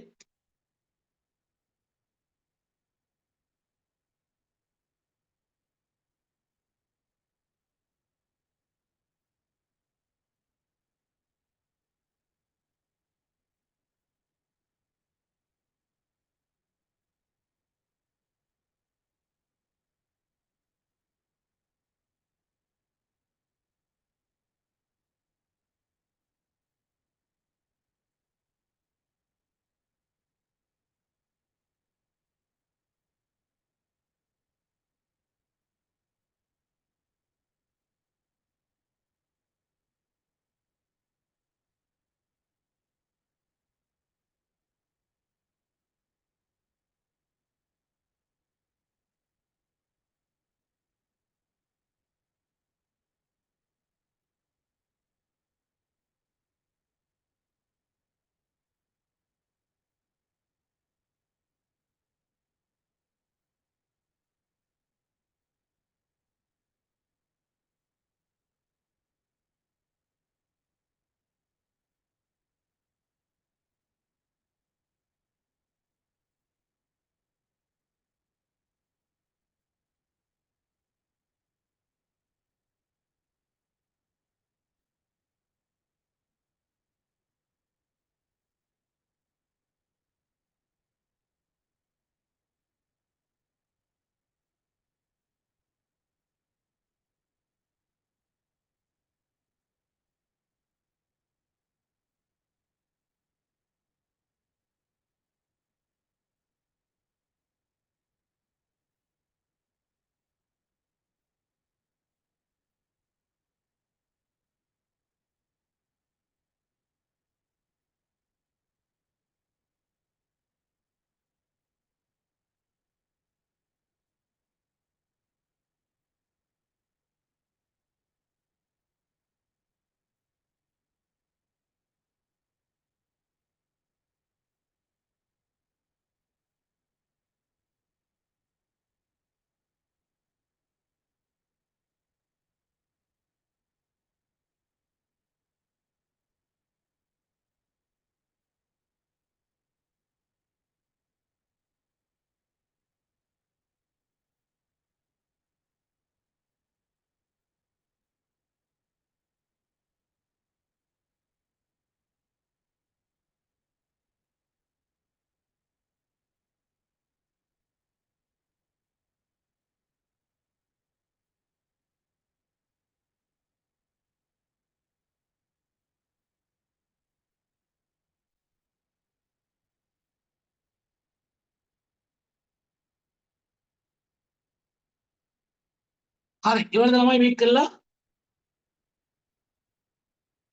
හරි ඉවරද ළමයි මේක කළා?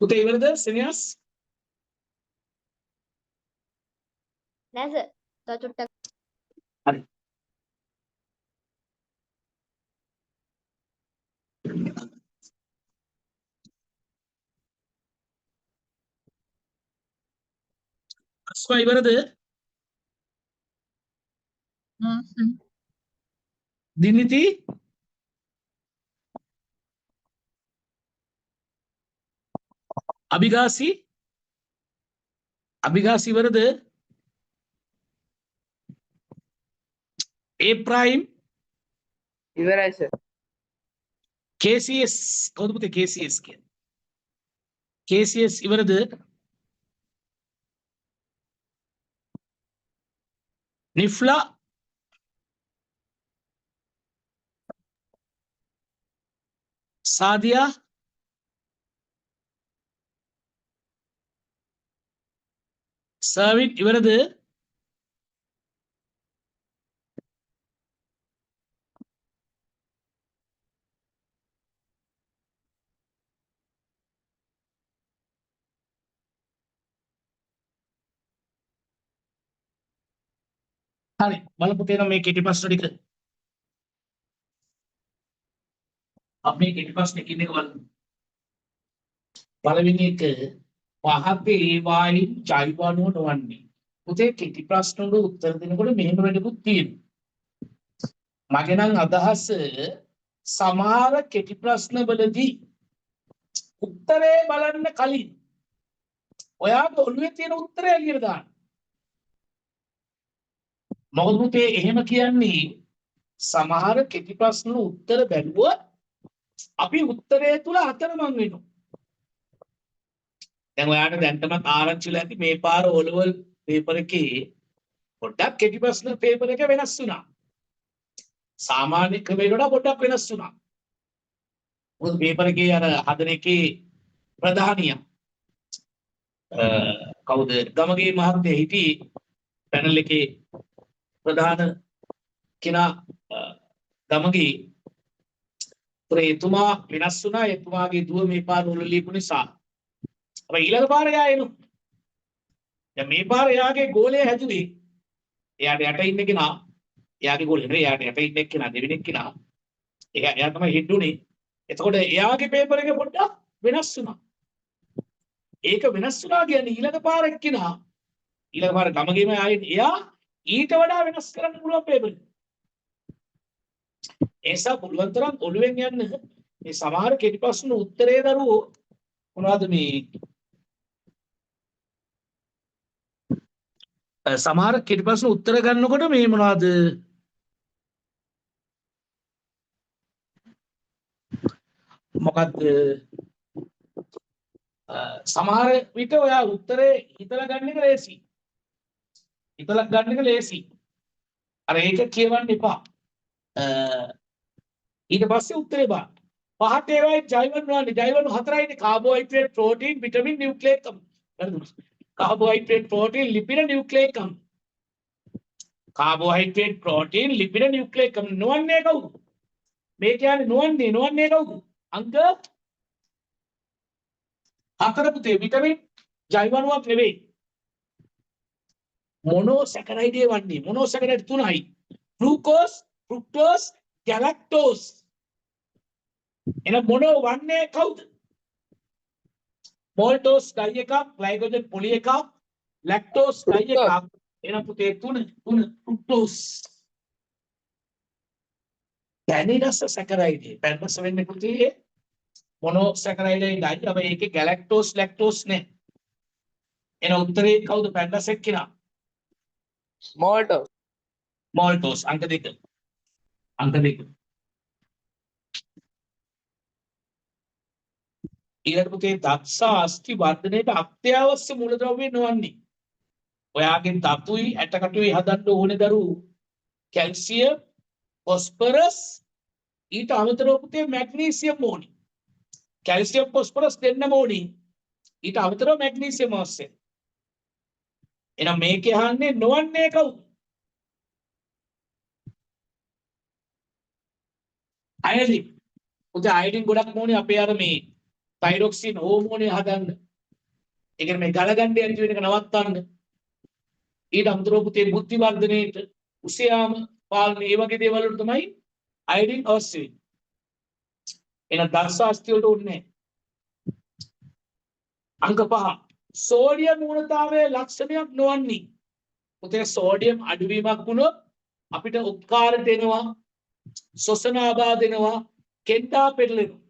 පුතේ ඉවරද සෙනියස්? නෑ සර්. තව චුට්ටක්. හරි. අස්වා ඉවරද? දිනිති අභිගාසී ඉවරද? A prime ඉවරයි සර්. KCS කවුද පුතේ KCS කියන්නේ? KCS ඉවරද? නිෆ්ලා සාදියා සර්වින් ඉවරද? හරි බලමු තේරෙන මේ කෙටි ප්‍රශ්න ටික. අපි මේ කෙටි ප්‍රශ්න කින් එක බලමු. පළවෙනි එක පහතේ ඒවායින් ජෛව අණුව නොවන්නේ. පුතේ කෙටි ප්‍රශ්න වල උත්තර දෙනකොට මෙහෙම වැඩකුත් තියෙනවා. මගේ නම් අදහස සමහර කෙටි ප්‍රශ්න වලදී උත්තරේ බලන්න කලින් ඔයාගේ ඔළුවේ තියෙන උත්තරය එළියට දාන්න. මොකද පුතේ එහෙම කියන්නේ සමහර කෙටි ප්‍රශ්න උත්තර බැලුවොත් අපි උත්තරය තුල අතරමං වෙනවා. දැන් ඔයාට දැන්ටමත් ආරංචිලා ඇති මේ පාර O-level පේපර් එකේ පොඩ්ඩක් කෙටි ප්‍රශ්න පේපර් එක වෙනස් වුණා. සාමාන්‍ය ක්‍රමයට වඩා පොඩ්ඩක් වෙනස් වුණා. මොකද පේපර් එකේ අර හදන එකේ ප්‍රධානියා කවුද ගමගේ මහත්තයා හිටියේ පැනල් එකේ ප්‍රධාන කෙනා ගමගේ එතුමා වෙනස් වුණා. එතුමාගේ දුව මේ පාර වල ලියපු නිසා අප ඊළඟ පාර එයා එනු. දැන් මේ පාර එයාගේ ගෝලය හැදුවේ එයාට යට ඉන්න කෙනා එයාගේ ගෝලය නෙවෙයි එයාට යට ඉන්න කෙනා දෙවෙනි කෙනා එයා තමයි හෙඩ් උනේ. එතකොට එයාගේ පේපර් එක පොඩ්ඩක් වෙනස් වුණා. ඒක වෙනස් වුණා කියන්නේ ඊළඟ පාර එක්කිනා ඊළඟ පාර ගමගේම ආයේ එයා ඊට වඩා වෙනස් කරන්න පුළුවන් පේපර් එක. ඒසා පුළුවන් තරම් ඔළුවෙන් යන්න මේ සමහර කෙටි ප්‍රශ්න උත්තරේ දරුවෝ මොනවද මේ සමහර කෙටි ප්‍රශ්න උත්තර ගන්නකොට මේ මොනවද මොකද්ද සමහර විට ඔයා උත්තරේ හිතලා ගන්න එක ලේසි. හිතලා ගන්න එක ලේසි. අර ඒක කියවන්න එපා. ඊට පස්සේ උත්තරේ බලන්න. පහට ඒවායි ජෛවන වලන්නේ ජෛවන හතරයිනේ කාබෝහයිඩ්‍රේට් ප්‍රෝටීන් විටමින් නියුක්ලේක් අම්ල. කාබෝහයිඩ්‍රේට් ප්‍රෝටීන් ලිපිඩ නියුක්ලේක් අම්ල. කාබෝහයිඩ්‍රේට් ප්‍රෝටීන් ලිපිඩ නියුක්ලේක් අම්ල නොවන්නේ කවුද? මේ කියන්නේ නොවන්නේ කවුද? අංක හතර පුතේ විටමින් ජෛවණුවක් නෙවෙයි. මොනෝසැකරයිඩ් වන්නේ මොනෝසැකරයිඩ් තුනයි. ග්ලූකෝස්, ෆ්‍රුක්ටෝස්, ගැලැක්ටෝස්. එන මොනෝ වන්නේ කවුද? මෝල්ටෝස් ඩයි එකක්, ග්ලයිකෝජන් පොලි එකක්, ලැක්ටෝස් ඩයි එකක්. එන පුතේ තුන ෆ්‍රුක්ටෝස්. පැනිරස සැකරයිඩ් පැනිරස වෙන්නේ පුතේ මොනෝසැකරයිඩ් ඩයි. අපි ඒකේ ගැලැක්ටෝස් ලැක්ටෝස් නේ. එන උත්තරේ කවුද? පැනිරස එක්කිනා. මෝල්ටෝස් අංක 2. ඊළඟ පුතේ දක්ෂ අස්ථි වර්ධනයට අත්‍යවශ්‍ය මූලද්‍රව්‍ය නොවන්නේ. ඔයාගෙන් තතුයි ඇටකටුයි හදන්න ඕනේ දරුවෝ. කැල්සියම්, ෆොස්ෆරස් ඊට අමතරව පුතේ මැග්නීසියම් ඕනේ. කැල්සියම් ෆොස්ෆරස් දෙන්නම ඕනේ. ඊට අමතරව මැග්නීසියම් අවශ්‍යයි. එහෙනම් මේකේ අහන්නේ නොවන්නේ කවුද? අයඩින්. පුතේ අයඩින් ගොඩක් ඕනේ අපේ අර මේ තයිරොක්සින් හෝමෝනේ හදන්න. ඒ කියන්නේ මේ ගලගණ්ඩේ ඇති වෙන එක නවත්තන්න. ඊට අමතරව පුතේ බුද්ධි වර්ධනයේට උසයාම පාලන මේ වගේ දේවල් වලට තමයි අයඩින් අවශ්‍ය වෙන්නේ. එහෙනම් දර්ශාස්ති වලට ඕනේ. අංක 5 සෝඩියම් ඌනතාවයේ ලක්ෂණයක් නොවන්නේ. පුතේ සෝඩියම් අඩුවීමක් වුණොත් අපිට උත්කාර දෙනවා, ශ්වසන ආබාධ දෙනවා, කෙන්ඩා පෙරලෙනවා.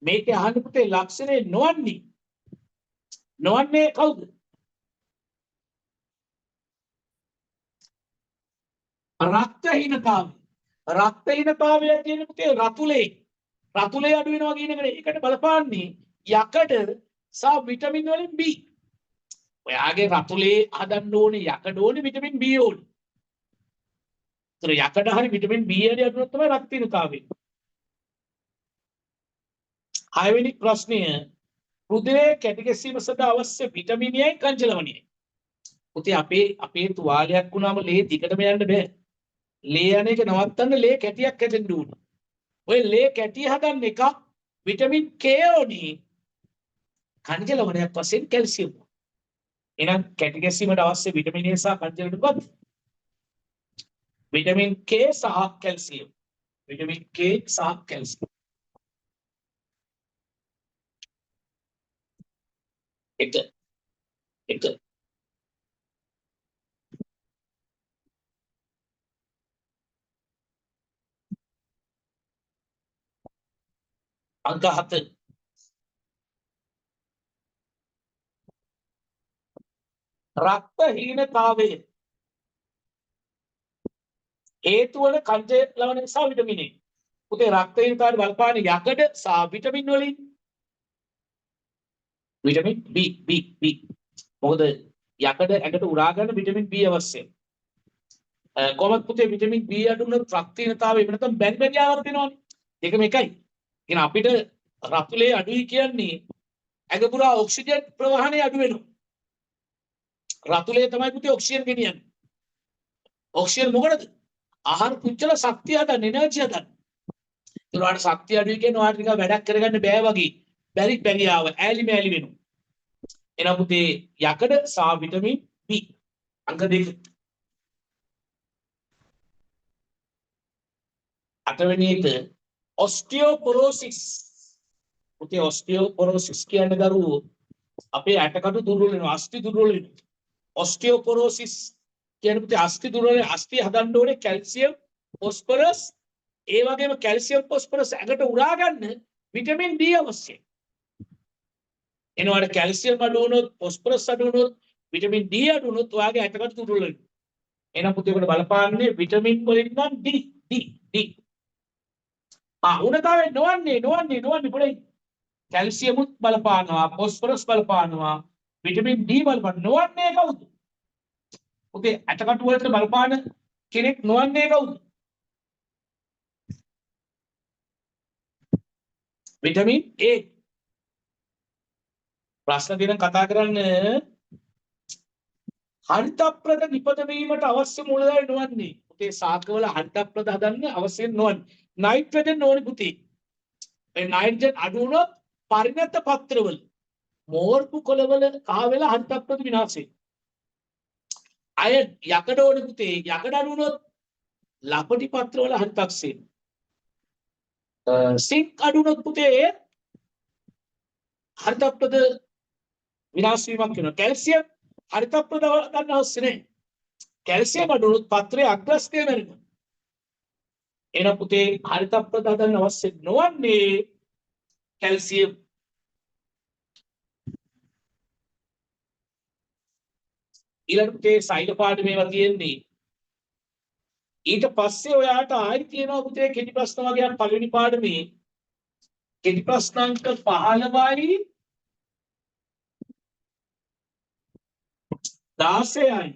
මේකේ අහන්න පුතේ ලක්ෂණේ නොවන්නේ කවුද? රක්තහීනතාවය. රක්තහීනතාවය කියන්නේ පුතේ රතුලේ අඩු වෙනවා කියන එක. ඒකට බලපාන්නේ යකඩ සහ විටමින් වලින් B. ඔයාගේ රතුලේ හදන්න ඕනේ යකඩ ඕනේ විටමින් B ඕනේ. ඒතර යකඩ හරි විටමින් B හරි අඩු වුණොත් තමයි රක්තහීනතාවය. 6 වෙනි ප්‍රශ්නය රුධිරයේ කැටි ගැසීම සඳහා අවශ්‍ය විටමිනයයි කංජලවණියයි. පුතේ අපේ තුවාලයක් වුණාම ලේ දිගටම යන්න බෑ. ලේ යන එක නවත්තන්න ලේ කැටියක් හැදෙන්න ඕන. ඔය ලේ කැටිය හදන්න එකක් විටමින් K ඕනේ. කංජලවණයක් වශයෙන් කැල්සියම්. එහෙනම් කැටි ගැසීමට අවශ්‍ය විටමින් A සහ කංජලවණ මොකක්ද? විටමින් K සහ කැල්සියම්. විටමින් K සහ කැල්සියම්. එක අංක 7 රක්තහීනතාවය හේතු වන කංජ ලවණ සහ විටමින් A. පුතේ රක්තහීනතාවට බලපාන යකඩ සහ විටමින් වලින් විටමින් B. මොකද යකඩ ඇඟට උරා ගන්න විටමින් B අවශ්‍යයි. කොහොමද පුතේ විටමින් B අඩු වුණොත් රක්තහීනතාවය එහෙම නැත්නම් බැරිබැරියාවක් වෙනවනේ. දෙකම එකයි. එහෙනම් අපිට රතුලේ අඩුයි කියන්නේ ඇඟ පුරා ඔක්සිජන් ප්‍රවාහනය අඩු වෙනවා. රතුලේ තමයි පුතේ ඔක්සිජන් ගෙනියන්නේ. ඔක්සිජන් මොකටද? ආහාර පුච්චල ශක්තිය හදන්න එනර්ජි හදන්න. ඒ වුණාට ශක්තිය අඩුයි කියන්නේ ඔයාලට නිකන් වැඩක් කරගන්න බෑ වගේ. බැරියාව ඈලි මෑලි වෙනවා. එහෙනම් පුතේ යකඩ සහ විටමින් B අංක 2. 8 වෙනි එක ඔස්ටියෝපොරොසිස්. පුතේ ඔස්ටියෝපොරොසිස් කියන්නේ දරුවෝ අපේ ඇටකටු දුර්වල වෙනවා, අස්ථි දුර්වල වෙනවා. ඔස්ටියෝපොරොසිස් කියන්නේ පුතේ අස්ථි දුර්වල අස්ථි හදන්න ඕනේ කැල්සියම්, ෆොස්ෆරස්, ඒ වගේම කැල්සියම් ෆොස්ෆරස් ඇඟට උරා ගන්න විටමින් D අවශ්‍යයි. එනවාට කැල්සියම් අඩු වුණොත්, ෆොස්ෆරස් අඩු වුණොත්, විටමින් D අඩු වුණොත් ඔයාගේ ඇටකටු දුර්වල වෙනවා. එහෙනම් පුතේ ඔකට බලපාන්නේ විටමින් වලින් නම් D. උණතාවය නොවන්නේ පොඩේ කැල්සියමුත් බලපානවා, ෆොස්ෆරස් බලපානවා, විටමින් D බලපානවා. නොවන්නේ කවුද? පුතේ ඇටකටු වලට බලපාන කෙනෙක් නොවන්නේ කවුද? Vitamin A. ප්‍රශ්න දින කතා කරන්න හරිතප්‍රද නිපද වීමට අවශ්‍ය මූලධර්ම නොවන්නේ. පුතේ ශාකවල හරිතප්‍රද හදන්න අවශ්‍ය නොවන්නේ. නයිට්‍රජන් ඕනේ පුතේ. ඒ නයිට්‍රජන් අඩු වුණොත් පරිණත පත්‍රවල මෝර්පු කොළවල කහ වෙලා හරිතප්‍රද විනාශ වෙනවා. අය යකඩ ඕනේ පුතේ. යකඩ අඩු වුණොත් ලපටි පත්‍රවල හරිතක්ෂය වෙනවා. සිංක් අඩු වුණොත් පුතේ හරිතප්‍රද විනාශ වීමක් වෙනවා. කැල්සියම් හරිතප්‍රද ගන්න අවශ්‍ය නැහැ. කැල්සියම් අඩු වුණොත් පත්‍රයේ අග්‍රස්ථය වෙනවා. එන පුතේ හරිතප්‍රද හදන්න අවශ්‍ය නොවන්නේ කැල්සියම්. ඊළඟ පුතේ සෛල පාඩමේවා තියෙන්නේ. ඊට පස්සේ ඔයාට ආයි තියෙනවා පුතේ කෙටි ප්‍රශ්න වගේක් පළවෙනි පාඩමේ කෙටි ප්‍රශ්න අංක 15යි 16යි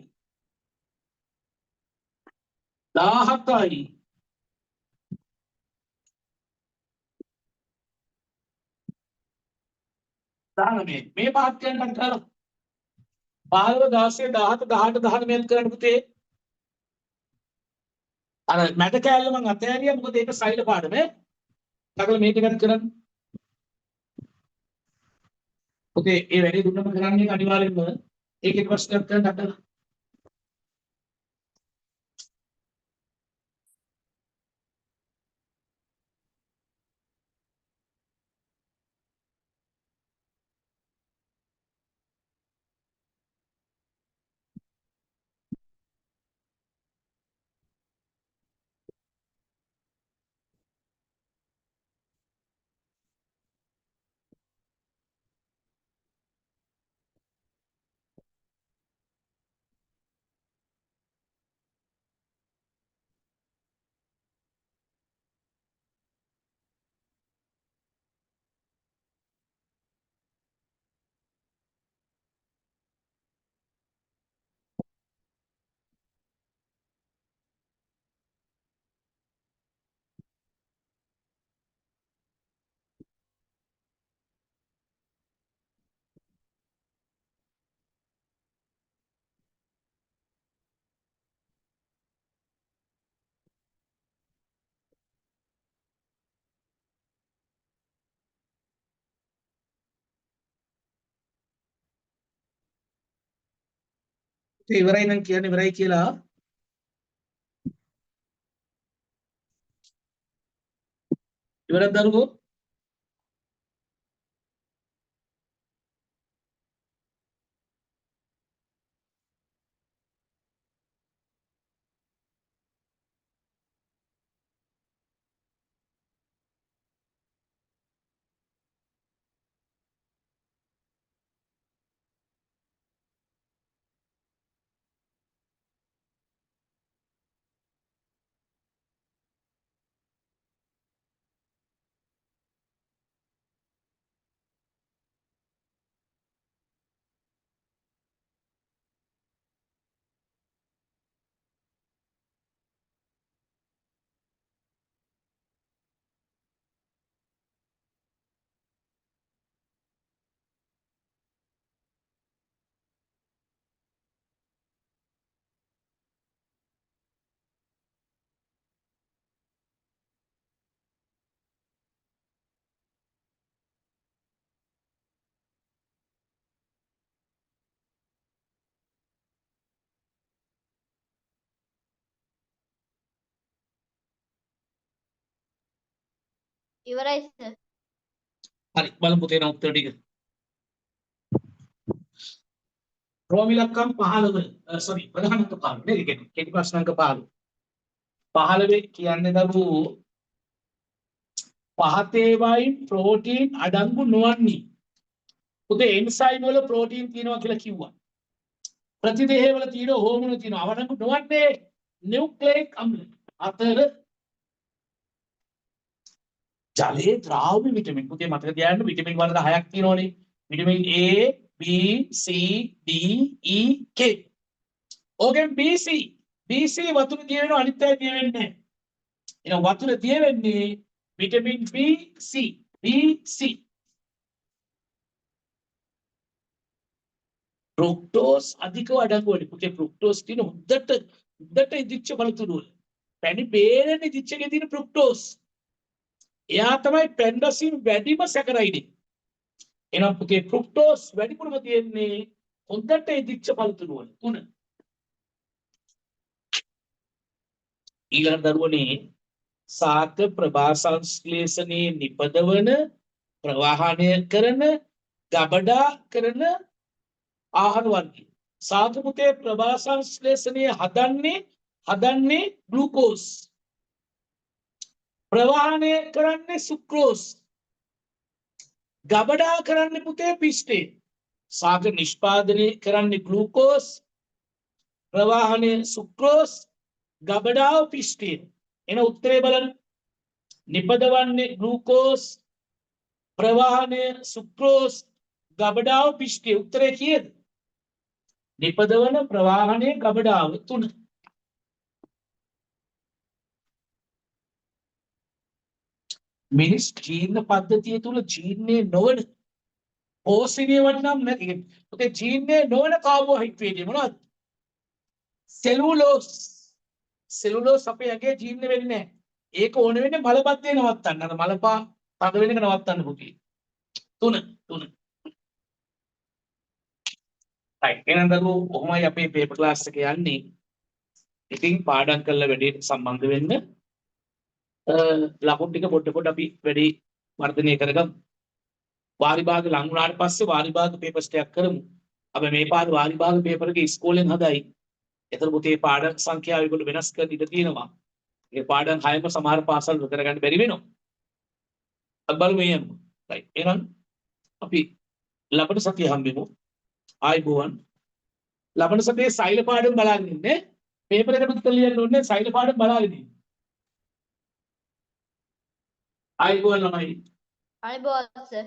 17යි 19 මේ පාඩම් කරලා 15 16 17 18 19 කරන්න පුතේ. අර මැද කෑල්ල මම අතෑරියා මොකද ඒක සෛල පාඩමේ. තකල මේ ටිකත් කරන්න. පුතේ ඒ වැඩේ දුන්නම කරන්නේ අනිවාර්යෙන්ම ඒකේ ප්‍රශ්නයක් කරන්න අතලා. පුතේ ඉවරයි නම් කියන්නේ ඉවරයි කියලා. ඉවරද දරුවෝ? ඉවරයි සර්. හරි බලමු පුතේ නම් උත්තර ටික. රෝම ඉලක්කම් 15 සෝරි ප්‍රධාන අංක 15 නේද? කෙටි ප්‍රශ්න අංක 15. 15 කියන්නේ දරුවෝ පහතේ වයින් ප්‍රෝටීන් අඩංගු නොවන්නේ. පුතේ එන්සයිම් වල ප්‍රෝටීන් තියෙනවා කියලා කිව්වා. ප්‍රතිදේහ වල තියෙන හෝමෝන තියෙනවා. අවඩංගු නොවන්නේ නියුක්ලියික් අම්ල. අතර ජලයේ ද්‍රාව්‍ය විටමින්. පුතේ මතක තියාගන්න විටමින් වර්ග 6ක් තියෙනවනේ. Vitamin A, B, C, D, E, K. ඕකෙන් BC. BC වතුර දිය වෙනවා අනිත් අය දිය වෙන්නේ නැහැ. එහෙනම් වතුර දිය වෙන්නේ vitamin B, C. B, C. ෆ්‍රුක්ටෝස් අධිකව අඩංගු වෙන්නේ. පුතේ ෆ්‍රුක්ටෝස් තියෙන හොද්දට ඉදිච්ච බලතුරු වල. පැණි බේරෙන ඉදිච්ච එකේ තියෙන ෆ්‍රුක්ටෝස්. එයා තමයි පැන්ඩසින් වැඩිම සැකරයිඩේ. එහෙනම් පුතේ ෆ්‍රුක්ටෝස් වැඩිපුරම තියෙන්නේ හොද්දට ඉදිච්ච බලතුරු වල. 3. ඊළඟ දරුවනේ සාක ප්‍රභා සංශ්ලේෂණයේ නිපදවන ප්‍රවාහණය කරන ගබඩා කරන ආහාර වර්ග. සාක පුතේ ප්‍රභා සංශ්ලේෂණය හදන්නේ ග්ලූකෝස්. ප්‍රවාහණය කරන්නේ සුක්‍රෝස්. ගබඩා කරන්නේ පුතේ පිස්ටේ. සාක නිෂ්පාදනය කරන්නේ ග්ලූකෝස්. ප්‍රවාහණය සුක්‍රෝස්. ගබඩාව පිස්ටේ. එන උත්තරේ බලන්න. නිපදවන්නේ ග්ලූකෝස්. ප්‍රවාහණය සුක්‍රෝස්. ගබඩාව පිස්ටේ. උත්තරේ කීයද? නිපදවන ප්‍රවාහණය ගබඩාව 3. මිනිස් ජීර්ණ පද්ධතිය තුල ජීර්ණේ නොවන පෝෂණීය වටනම් නැති. ඔතේ ජීර්ණේ නොවන කාබෝහයිඩ්‍රේට් මොනවද? සෙලුලෝස්. සෙලුලෝස් අපේ ඇඟේ ජීර්ණ වෙන්නේ නැහැ. ඒක ඕන වෙන්නේ මලබද්ධය නවත්තන්න. අර මලපා තද වෙන එක නවත්තන්න පුතේ. 3. right. එහෙනම් දරුවෝ කොහොමයි අපේ පේපර් ක්ලාස් එක යන්නේ? ඉතින් පාඩම් කරලා වැඩේට සම්බන්ධ වෙන්න ලකුණු ටික පොඩ අපි වැඩි වර්ධනය කරගමු. වාරි භාග ලඟ වුණාට පස්සේ වාරි භාග පේපර්ස් ටිකක් කරමු. අපි මේ පාර වාරි භාග පේපර් එක ඉස්කෝලෙන් හදයි. ඒතර පුතේ පාඩම් සංඛ්‍යාව ඒගොල්ලෝ වෙනස් කරන්න ඉඩ තියෙනවා. ඒ පාඩම් 6ම සමහර පාසල් වල කරගන්න බැරි වෙනවා. අපි බලමු මේ යන්න. right. එහෙනම් අපි ලබන සතිය හම්බෙමු. ආයිබෝවන්. ලබන සතියේ සෛල පාඩම් බලාගෙන ඉන්නේ. පේපර් එකට උත්තර ලියන්න ඕනේ සෛල පාඩම් බලාගෙන ඉන්න. ආයිබෝවන් ළමයි. අනිබෝල් සර්.